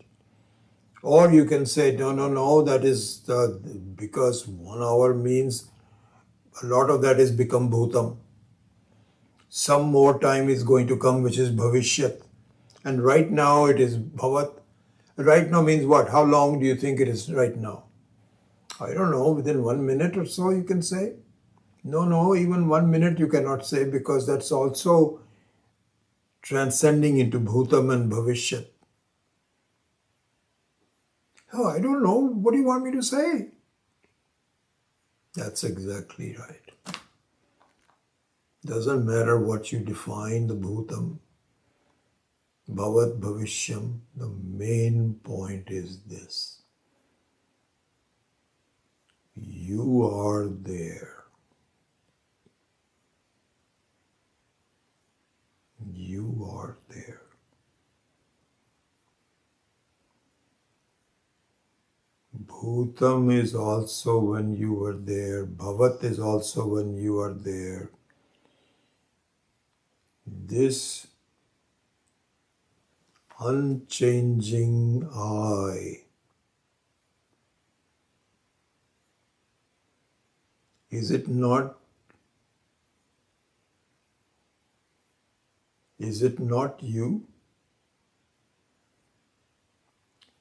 Or you can say, no, that is because 1 hour means a lot of that is become Bhutam. Some more time is going to come, which is Bhavishyat. And right now it is Bhavat. Right now means what? How long do you think it is right now? I don't know, within 1 minute or so you can say. No, even 1 minute you cannot say, because that's also transcending into Bhutam and Bhavishyat. Oh, I don't know. What do you want me to say? That's exactly right. Doesn't matter what you define the Bhutam, Bhavat, Bhavishyam, the main point is this. You are there. You are there. Bhutam is also when you are there. Bhavat is also when you are there. This unchanging I is it not you?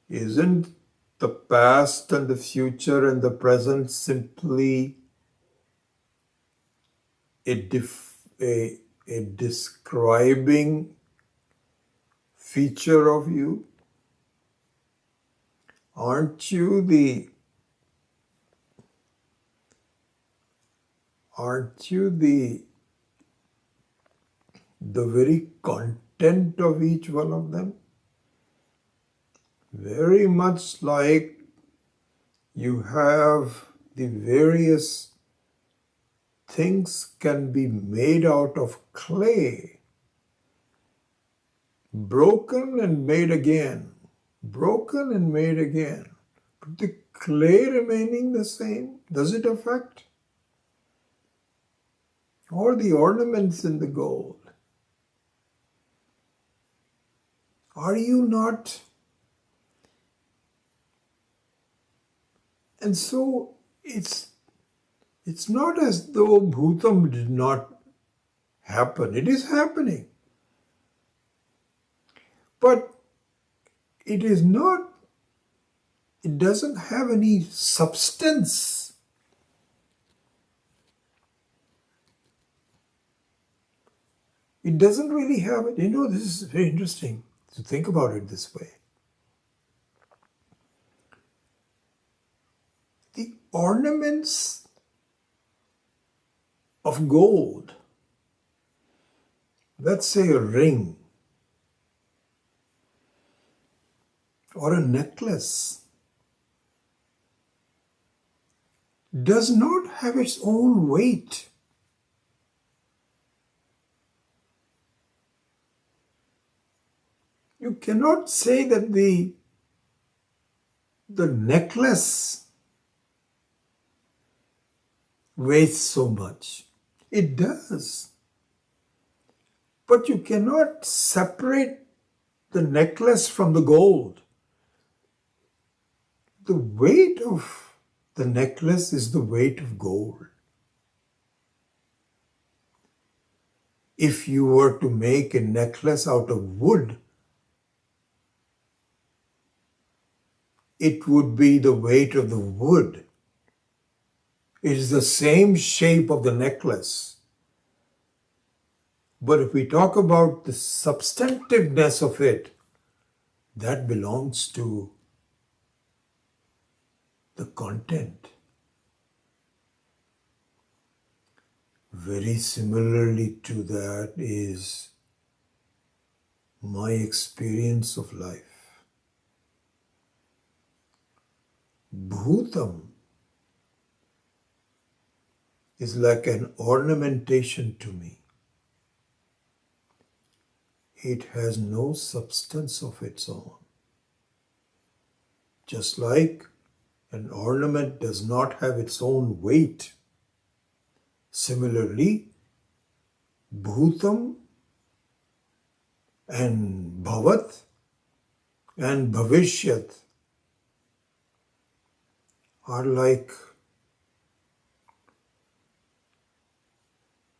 Isn't the past and the future and the present simply a describing feature of you? Aren't you the very content of each one of them? Very much like you have the various things can be made out of clay, broken and made again, broken and made again. But the clay remaining the same, does it affect? Or the ornaments in the gold? Are you not? And so it's not as though Bhutam did not happen. It is happening. But it doesn't have any substance. It doesn't really have it. This is very interesting to think about it this way. the ornaments of gold, let's say a ring or a necklace, does not have its own weight. You cannot say that the necklace weighs so much. It does. But you cannot separate the necklace from the gold. The weight of the necklace is the weight of gold. If you were to make a necklace out of wood, it would be the weight of the wood. It is the same shape of the necklace. But if we talk about the substantiveness of it, that belongs to the content. Very similarly to that is my experience of life. Bhutam is like an ornamentation to me. It has no substance of its own. Just like an ornament does not have its own weight, similarly, Bhutam and Bhavat and Bhavishyat are like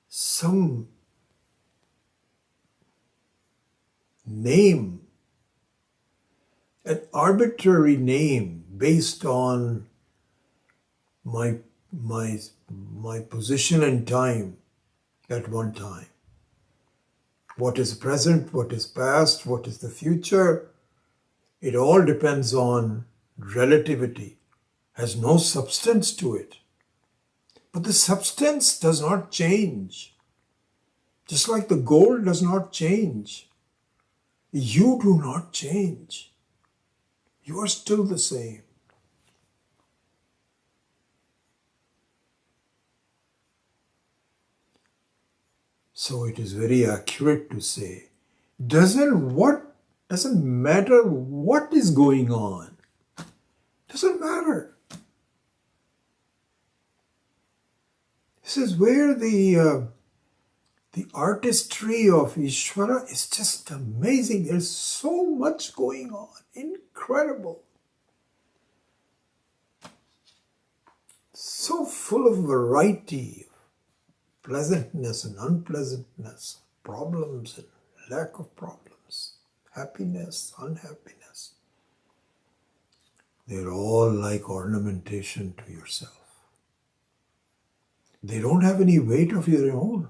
some name, an arbitrary name based on my position and time at one time. What is present, what is past, what is the future, it all depends on relativity, has no substance to it. But the substance does not change. Just like the gold does not change. You do not change. You are still the same. So it is very accurate to say, doesn't matter what is going on. Doesn't matter. This is where the artistry of Ishvara is just amazing. There's so much going on. Incredible. So full of variety, pleasantness and unpleasantness, problems and lack of problems, happiness, unhappiness. They're all like ornamentation to yourself. They don't have any weight of their own.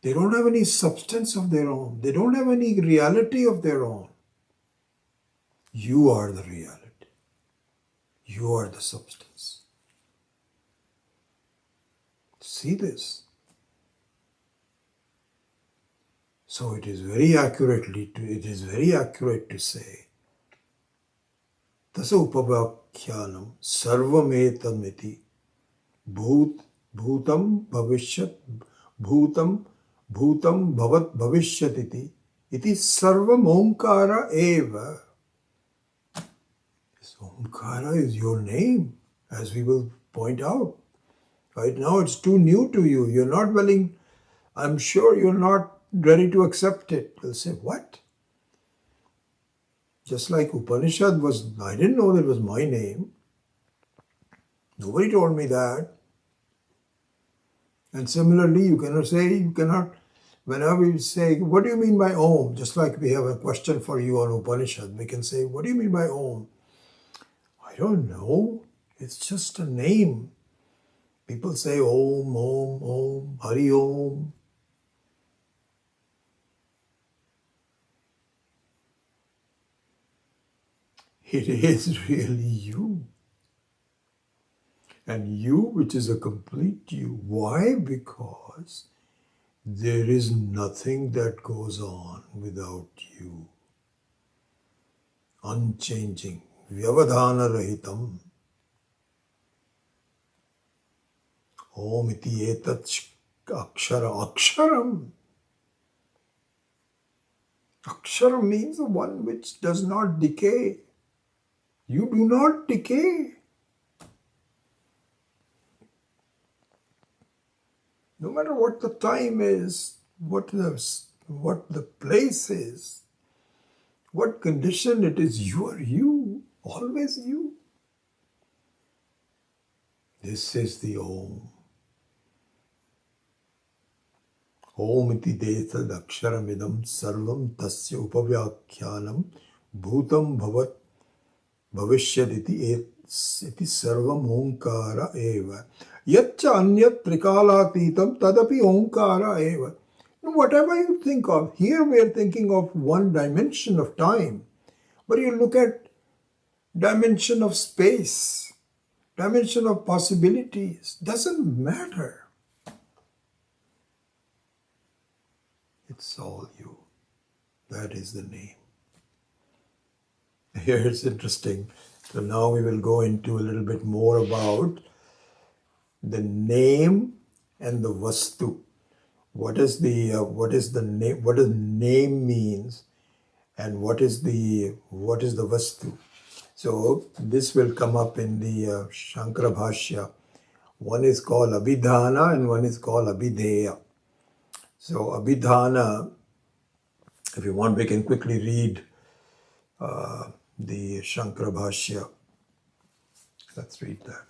They don't have any substance of their own. They don't have any reality of their own. You are the reality. You are the substance. See this? So it is very accurate to say Tasa upavakhyanam sarvametamiti bhutam bhavishyat bhutam bhavat bhavishyatiti iti sarvam omkara eva. This omkara is your name, as we will point out. Right now it's too new to you. You're not willing, I'm sure you're not ready to accept it. You'll say, what? Just like Upanishad was, I didn't know that was my name. Nobody told me that. And similarly, you cannot, whenever you say, what do you mean by Om? Just like we have a question for you on Upanishad, we can say, what do you mean by Om? I don't know. It's just a name. People say Om, Om, Om, Hari Om. It is really you. and you, which is a complete you. Why? Because there is nothing that goes on without you. Unchanging. Vyavadhana rahitam. Om iti etat akshara. Aksharam. Akshara means the one which does not decay. You do not decay. No matter what the time is, what the place is, what condition it is, you are you, always you. This is the Om. Om iti detad aksharamidam sarvam tasya upavyakyanam bhutam bhavat bhavishyaditi iti sarvam omkara eva. Yaccha anyat trikalatitam tadapi omkara eva. Whatever you think of, here we are thinking of one dimension of time, but you look at dimension of space, dimension of possibilities, doesn't matter. It's all you. That is the name. Here it's interesting. So now we will go into a little bit more about the name and the vastu. What is the name? What does name means, and what is the vastu? So this will come up in the Shankara Bhashya. One is called Abhidhana and one is called Abhideya. So Abhidhana, if you want, we can quickly read the Shankara Bhashya. Let's read that.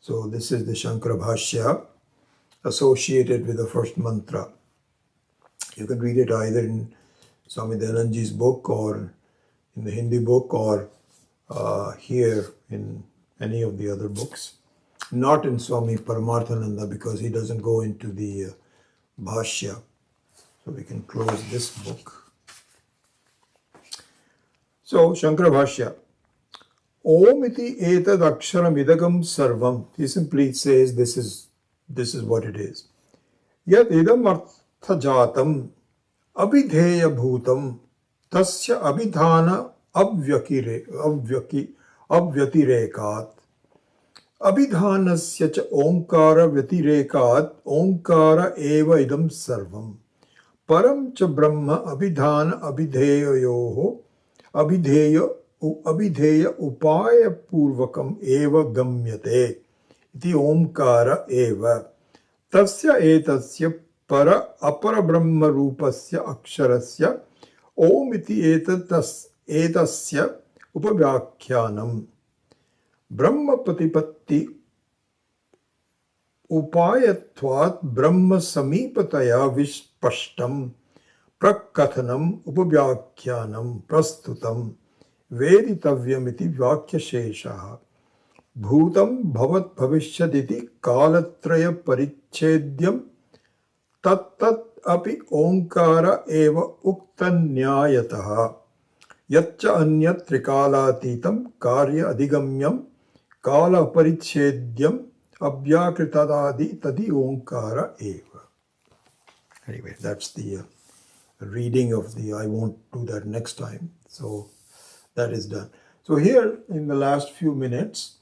So this is the Shankara Bhashya associated with the first mantra. You can read it either in Swami Dayanandaji's book or in the Hindi book or here in any of the other books. Not in Swami Paramarthananda because he doesn't go into the Bhashya. So we can close this book. So Shankara Bhashya. Om iti etad aksharam idagam sarvam. He simply says this is what it is. Yat idam artha jatam abhidheya bhutam tasya abhidhana avyatirekat. Abhidhanasya cha omkara vyatirekat omkara eva idam sarvam. Param cha brahma abhidhana abhidheyoho abhidheya upaya purvakam eva gamyate iti omkara eva. Tasya etasya para apara brahma rupasya aksharasya om iti etasya upavyakyanam. Brahma patipatti upayatvat brahma samipataya vispashtam prakathanam upavyakyanam prastutam veditavyamiti vakyasheshaha bhutam bhavat bhavishyaditi kalatraya parichedyam tat api omkara eva uktanyayataha yaccha anyat trikalatitam karya adigamyam kala parichedyam abhyakritadadi tadi omkara eva. Anyway, that's the reading of the, I won't do that next time. So that is done. So here in the last few minutes,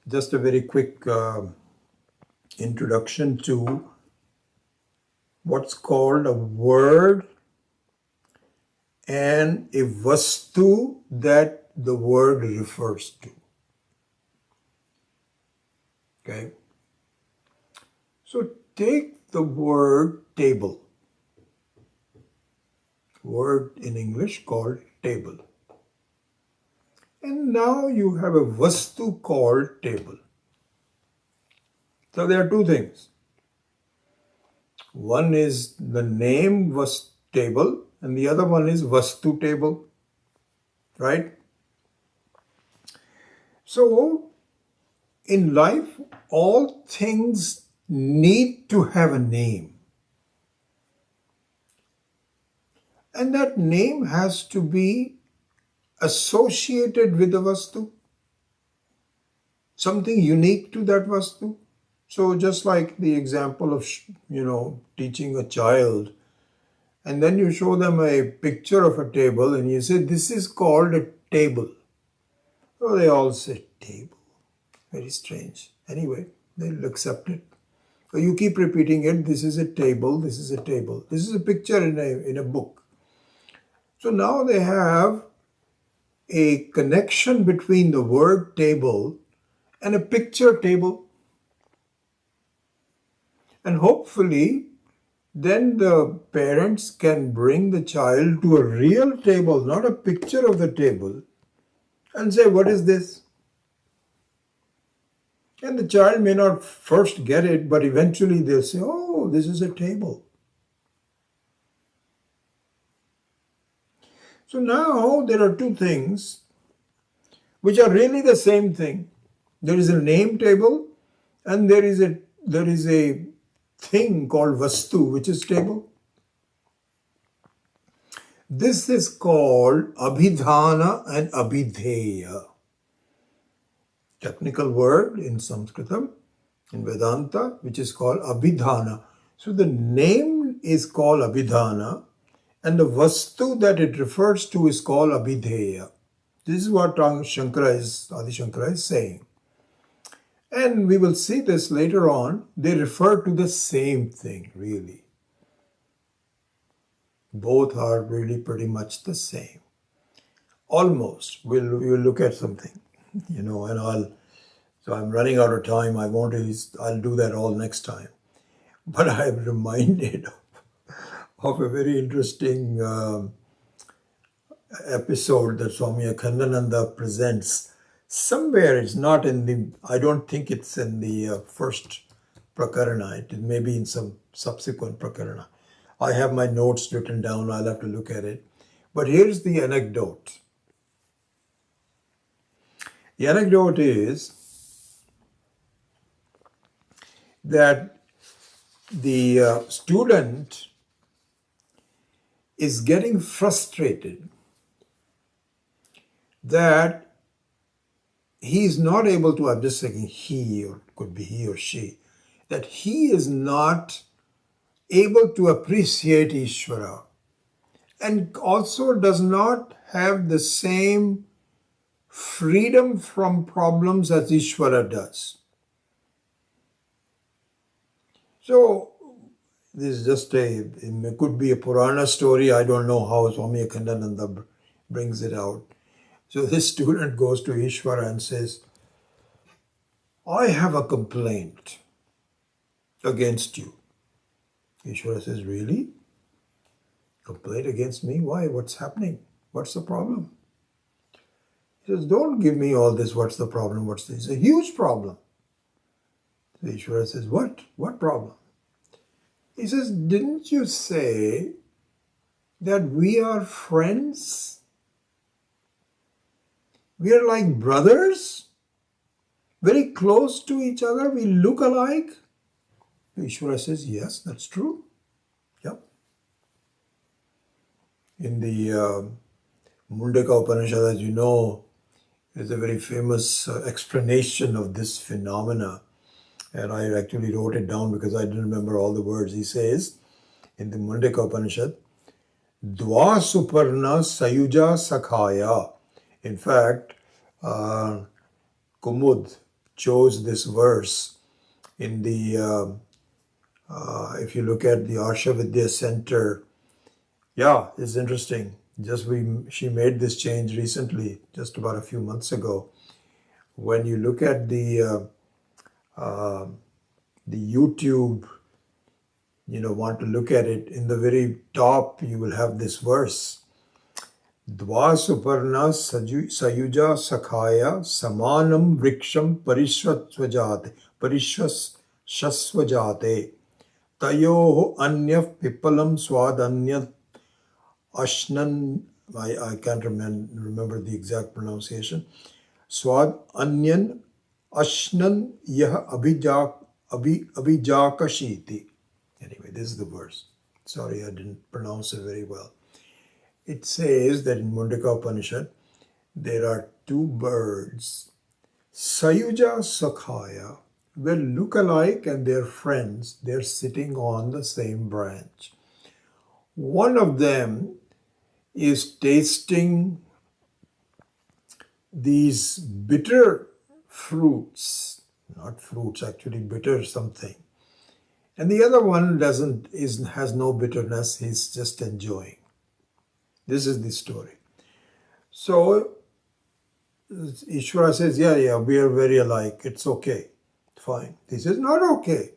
just a very quick introduction to what's called a word and a vastu that the word refers to. Okay? So take the word table. Word in English called table. And now you have a vastu called table. So there are two things. One is the name was table and the other one is vastu table. Right? So in life, all things need to have a name. And that name has to be associated with the vastu, something unique to that vastu. So just like the example of, teaching a child, and then you show them a picture of a table and you say, this is called a table. So they all say, table. Very strange. Anyway, they'll accept it. So you keep repeating it, this is a table, this is a table. This is a picture in a book. So now they have a connection between the word table and a picture table. And hopefully, then the parents can bring the child to a real table, not a picture of the table, and say, what is this? And the child may not first get it, but eventually they'll say, oh, this is a table. So now there are two things which are really the same thing. There is a name table and there is a thing called vastu, which is table. This is called abhidhana and abhidheya. Technical word in Sanskritam, in Vedanta, which is called abhidhana. So the name is called abhidhana and the vastu that it refers to is called abhidheya. This is what Adi Shankara is saying. And we will see this later on. They refer to the same thing, really. Both are really pretty much the same. Almost. We'll look at something, and so I'm running out of time. I'll do that all next time. But I'm reminded of a very interesting episode that Swami Akhandananda presents. Somewhere it's not I don't think it's in the first prakarana. It may be in some subsequent prakarana. I have my notes written down. I'll have to look at it. But here's the anecdote. The anecdote is that the student is getting frustrated that he is not able to, I'm just saying he, or it could be he or she, that he is not able to appreciate Ishvara and also does not have the same freedom from problems as Ishvara does. So this is just it could be a Purana story. I don't know how Swami Akhandananda brings it out. So this student goes to Ishvara and says, I have a complaint against you. Ishvara says, really? Complaint against me? Why? What's happening? What's the problem? He says, don't give me all this, what's the problem? What's this? It's a huge problem. So Ishvara says, what? What problem? He says, didn't you say that we are friends? We are like brothers, very close to each other. We look alike. Ishvara says, yes, that's true. Yep. In the Mandukya Upanishad, as you know, there's a very famous explanation of this phenomena. And I actually wrote it down because I didn't remember all the words. He says in the Mandukya Upanishad, Dva Suparna Sayuja Sakhaya. In fact, Kumud chose this verse in the, if you look at the Arsha Vidya Center, yeah, it's interesting. She made this change recently, just about a few months ago. When you look at the YouTube, want to look at it, in the very top, you will have this verse. Dva suparna sayuja sakhaya samanam vriksham parishvasvajate tayoho anyaf pipalam swadanyat ashnan, I can't remember the exact pronunciation, swad anyan ashnan yah abhijakashiti. Anyway, this is the verse. Sorry, I didn't pronounce it very well. it says that in Mandukya Upanishad, there are two birds, Sayuja Sakhaya, will look alike and they're friends. They're sitting on the same branch. One of them is tasting these bitter fruits, not fruits, actually bitter something. And the other one has no bitterness, he's just enjoying. This is the story. So Ishvara says, yeah, we are very alike. It's okay. Fine. He says, not okay.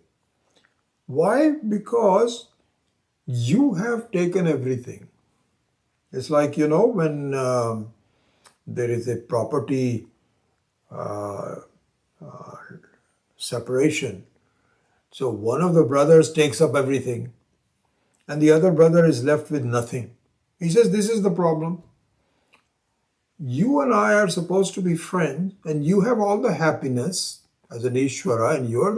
Why? Because you have taken everything. It's like, when there is a property separation. So one of the brothers takes up everything and the other brother is left with nothing. He says, this is the problem. You and I are supposed to be friends and you have all the happiness as an Ishvara and you're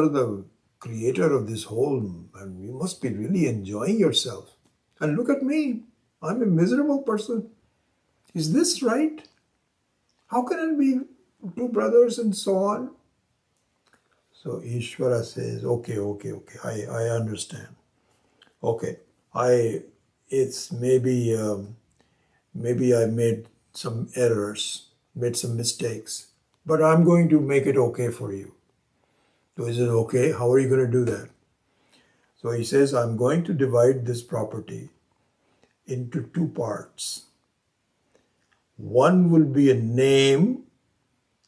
the creator of this whole, and you must be really enjoying yourself. And look at me. I'm a miserable person. Is this right? How can it be two brothers and so on? So Ishvara says, okay, I understand. Okay, it's maybe I made some errors, made some mistakes, but I'm going to make it okay for you. So he says, okay, how are you going to do that? So he says, I'm going to divide this property into two parts. One will be a name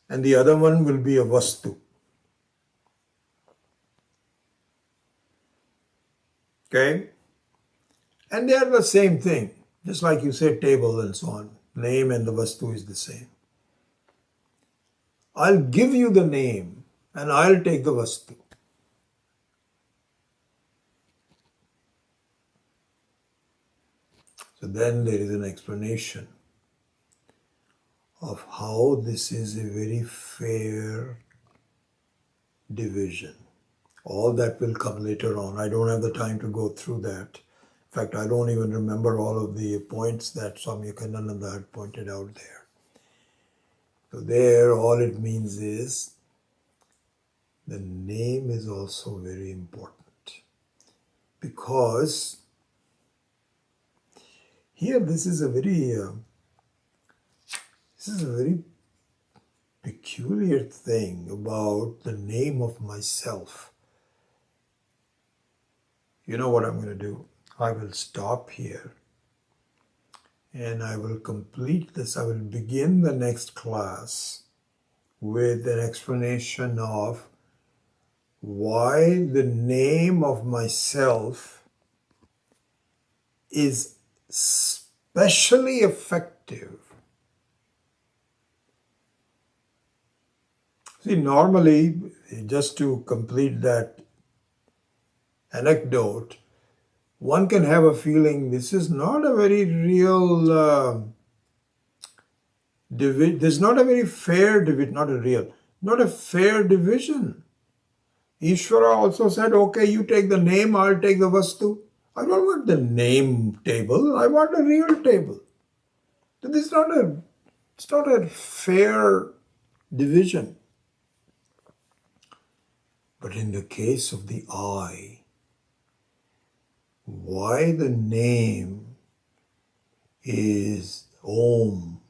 and the other one will be a vastu. Okay? And they are the same thing. Just like you say table and so on. Name and the vastu is the same. I'll give you the name and I'll take the vastu. So then there is an explanation of how this is a very fair division. All that will come later on. I don't have the time to go through that. In fact, I don't even remember all of the points that Swami Yogananda had pointed out there. So there, all it means is the name is also very important, because here this is a very peculiar thing about the name of myself. You know what I'm going to do? I will stop here and I will complete this. I will begin the next class with an explanation of why the name of myself is especially effective. See, normally, just to complete that anecdote, one can have a feeling this is not a very real, there's not a very fair division, not a fair division. Ishvara also said, okay, you take the name, I'll take the vastu. I don't want the name table, I want a real table. So this is not a fair division. But in the case of the I, why the name is Om.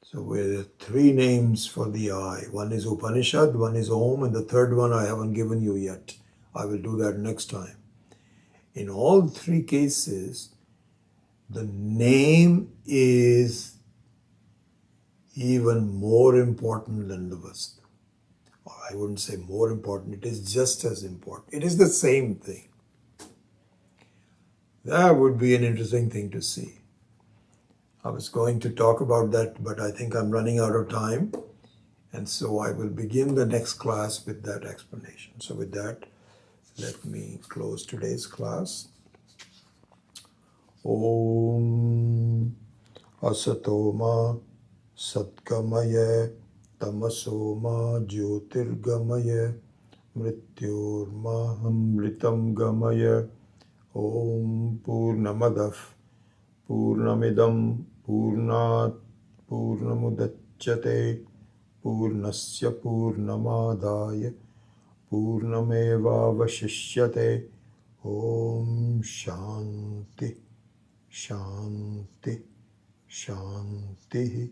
So there are three names for the I. One is Upanishad, one is Om, and the third one I haven't given you yet. I will do that next time. In all three cases, the name is even more important than the vastu. Or I wouldn't say more important, it is just as important. It is the same thing. That would be an interesting thing to see. I was going to talk about that, but I think I'm running out of time. And so I will begin the next class with that explanation. So with that, let me close today's class. Om Asatoma Satkamaya Tamasoma Jyotirgamaya Mrityorma Amritam Gamaya Om Purnamadav Purnamidam Purnat Purnamudachyate Purnasya Purnamadaya Purnamevavashishyate. Om Shanti Shanti Shanti.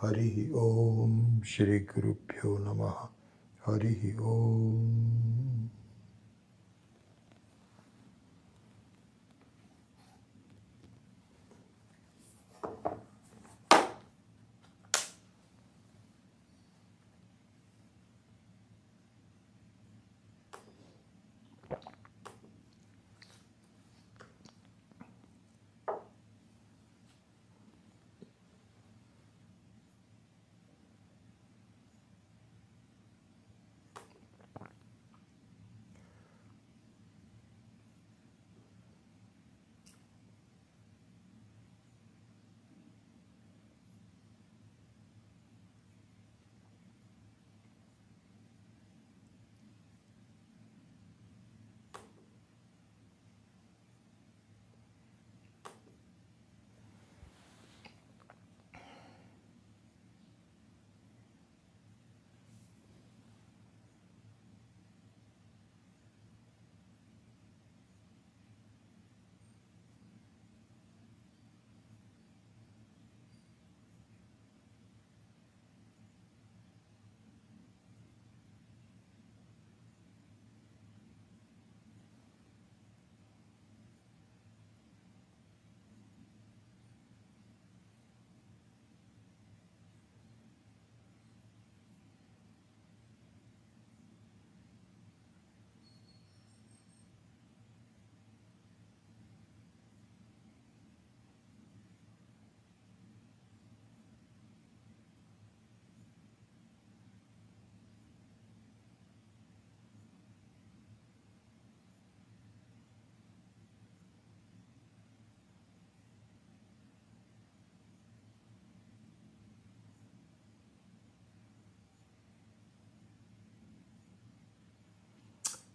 Harihi Om. Shri Gurubhyo Namaha. Harihi Om.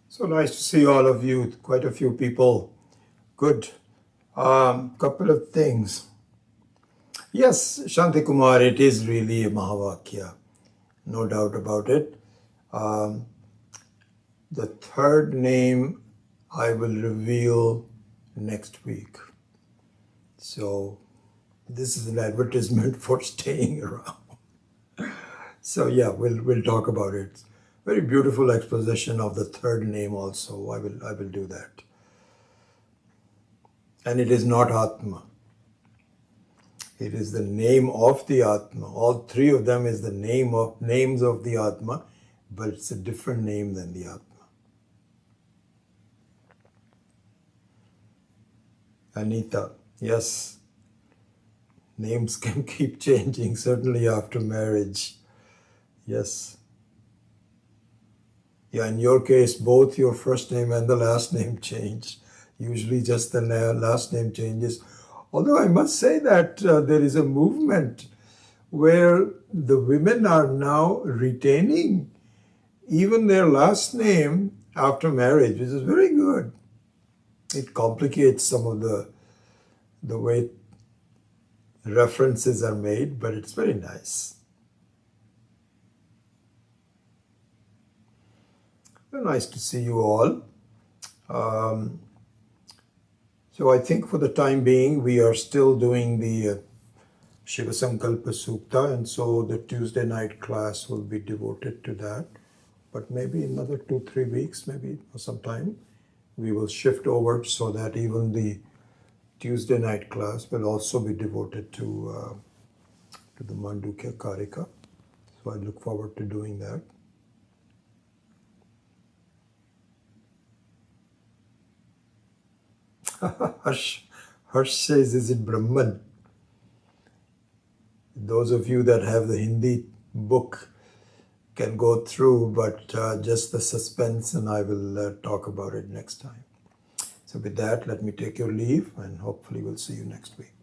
So nice to see all of you, quite a few people. Good. Couple of things. Yes, Shanti Kumar, it is really a Mahavakya, no doubt about it. The third name I will reveal next week. So this is an advertisement for staying around. So yeah, we'll talk about it. Very beautiful exposition of the third name also. I will do that. And it is not Atma. It is the name of the Atma. All three of them is the names of the Atma, but it's a different name than the Atma. Anita, yes, names can keep changing, certainly after marriage. Yes. Yeah, in your case, both your first name and the last name changed. Usually just the last name changes. Although I must say that there is a movement where the women are now retaining even their last name after marriage, which is very good. It complicates some of the way references are made, but it's very nice. Very nice to see you all. So I think for the time being, we are still doing the Shiva Sankalpa Sukta, and so the Tuesday night class will be devoted to that. But maybe another 2-3 weeks, maybe or sometime, we will shift over so that even the Tuesday night class will also be devoted to the Mandukya Karika. So I look forward to doing that. Harsh says, is it Brahman? Those of you that have the Hindi book can go through, but just the suspense, and I will talk about it next time. So with that, let me take your leave, and hopefully we'll see you next week.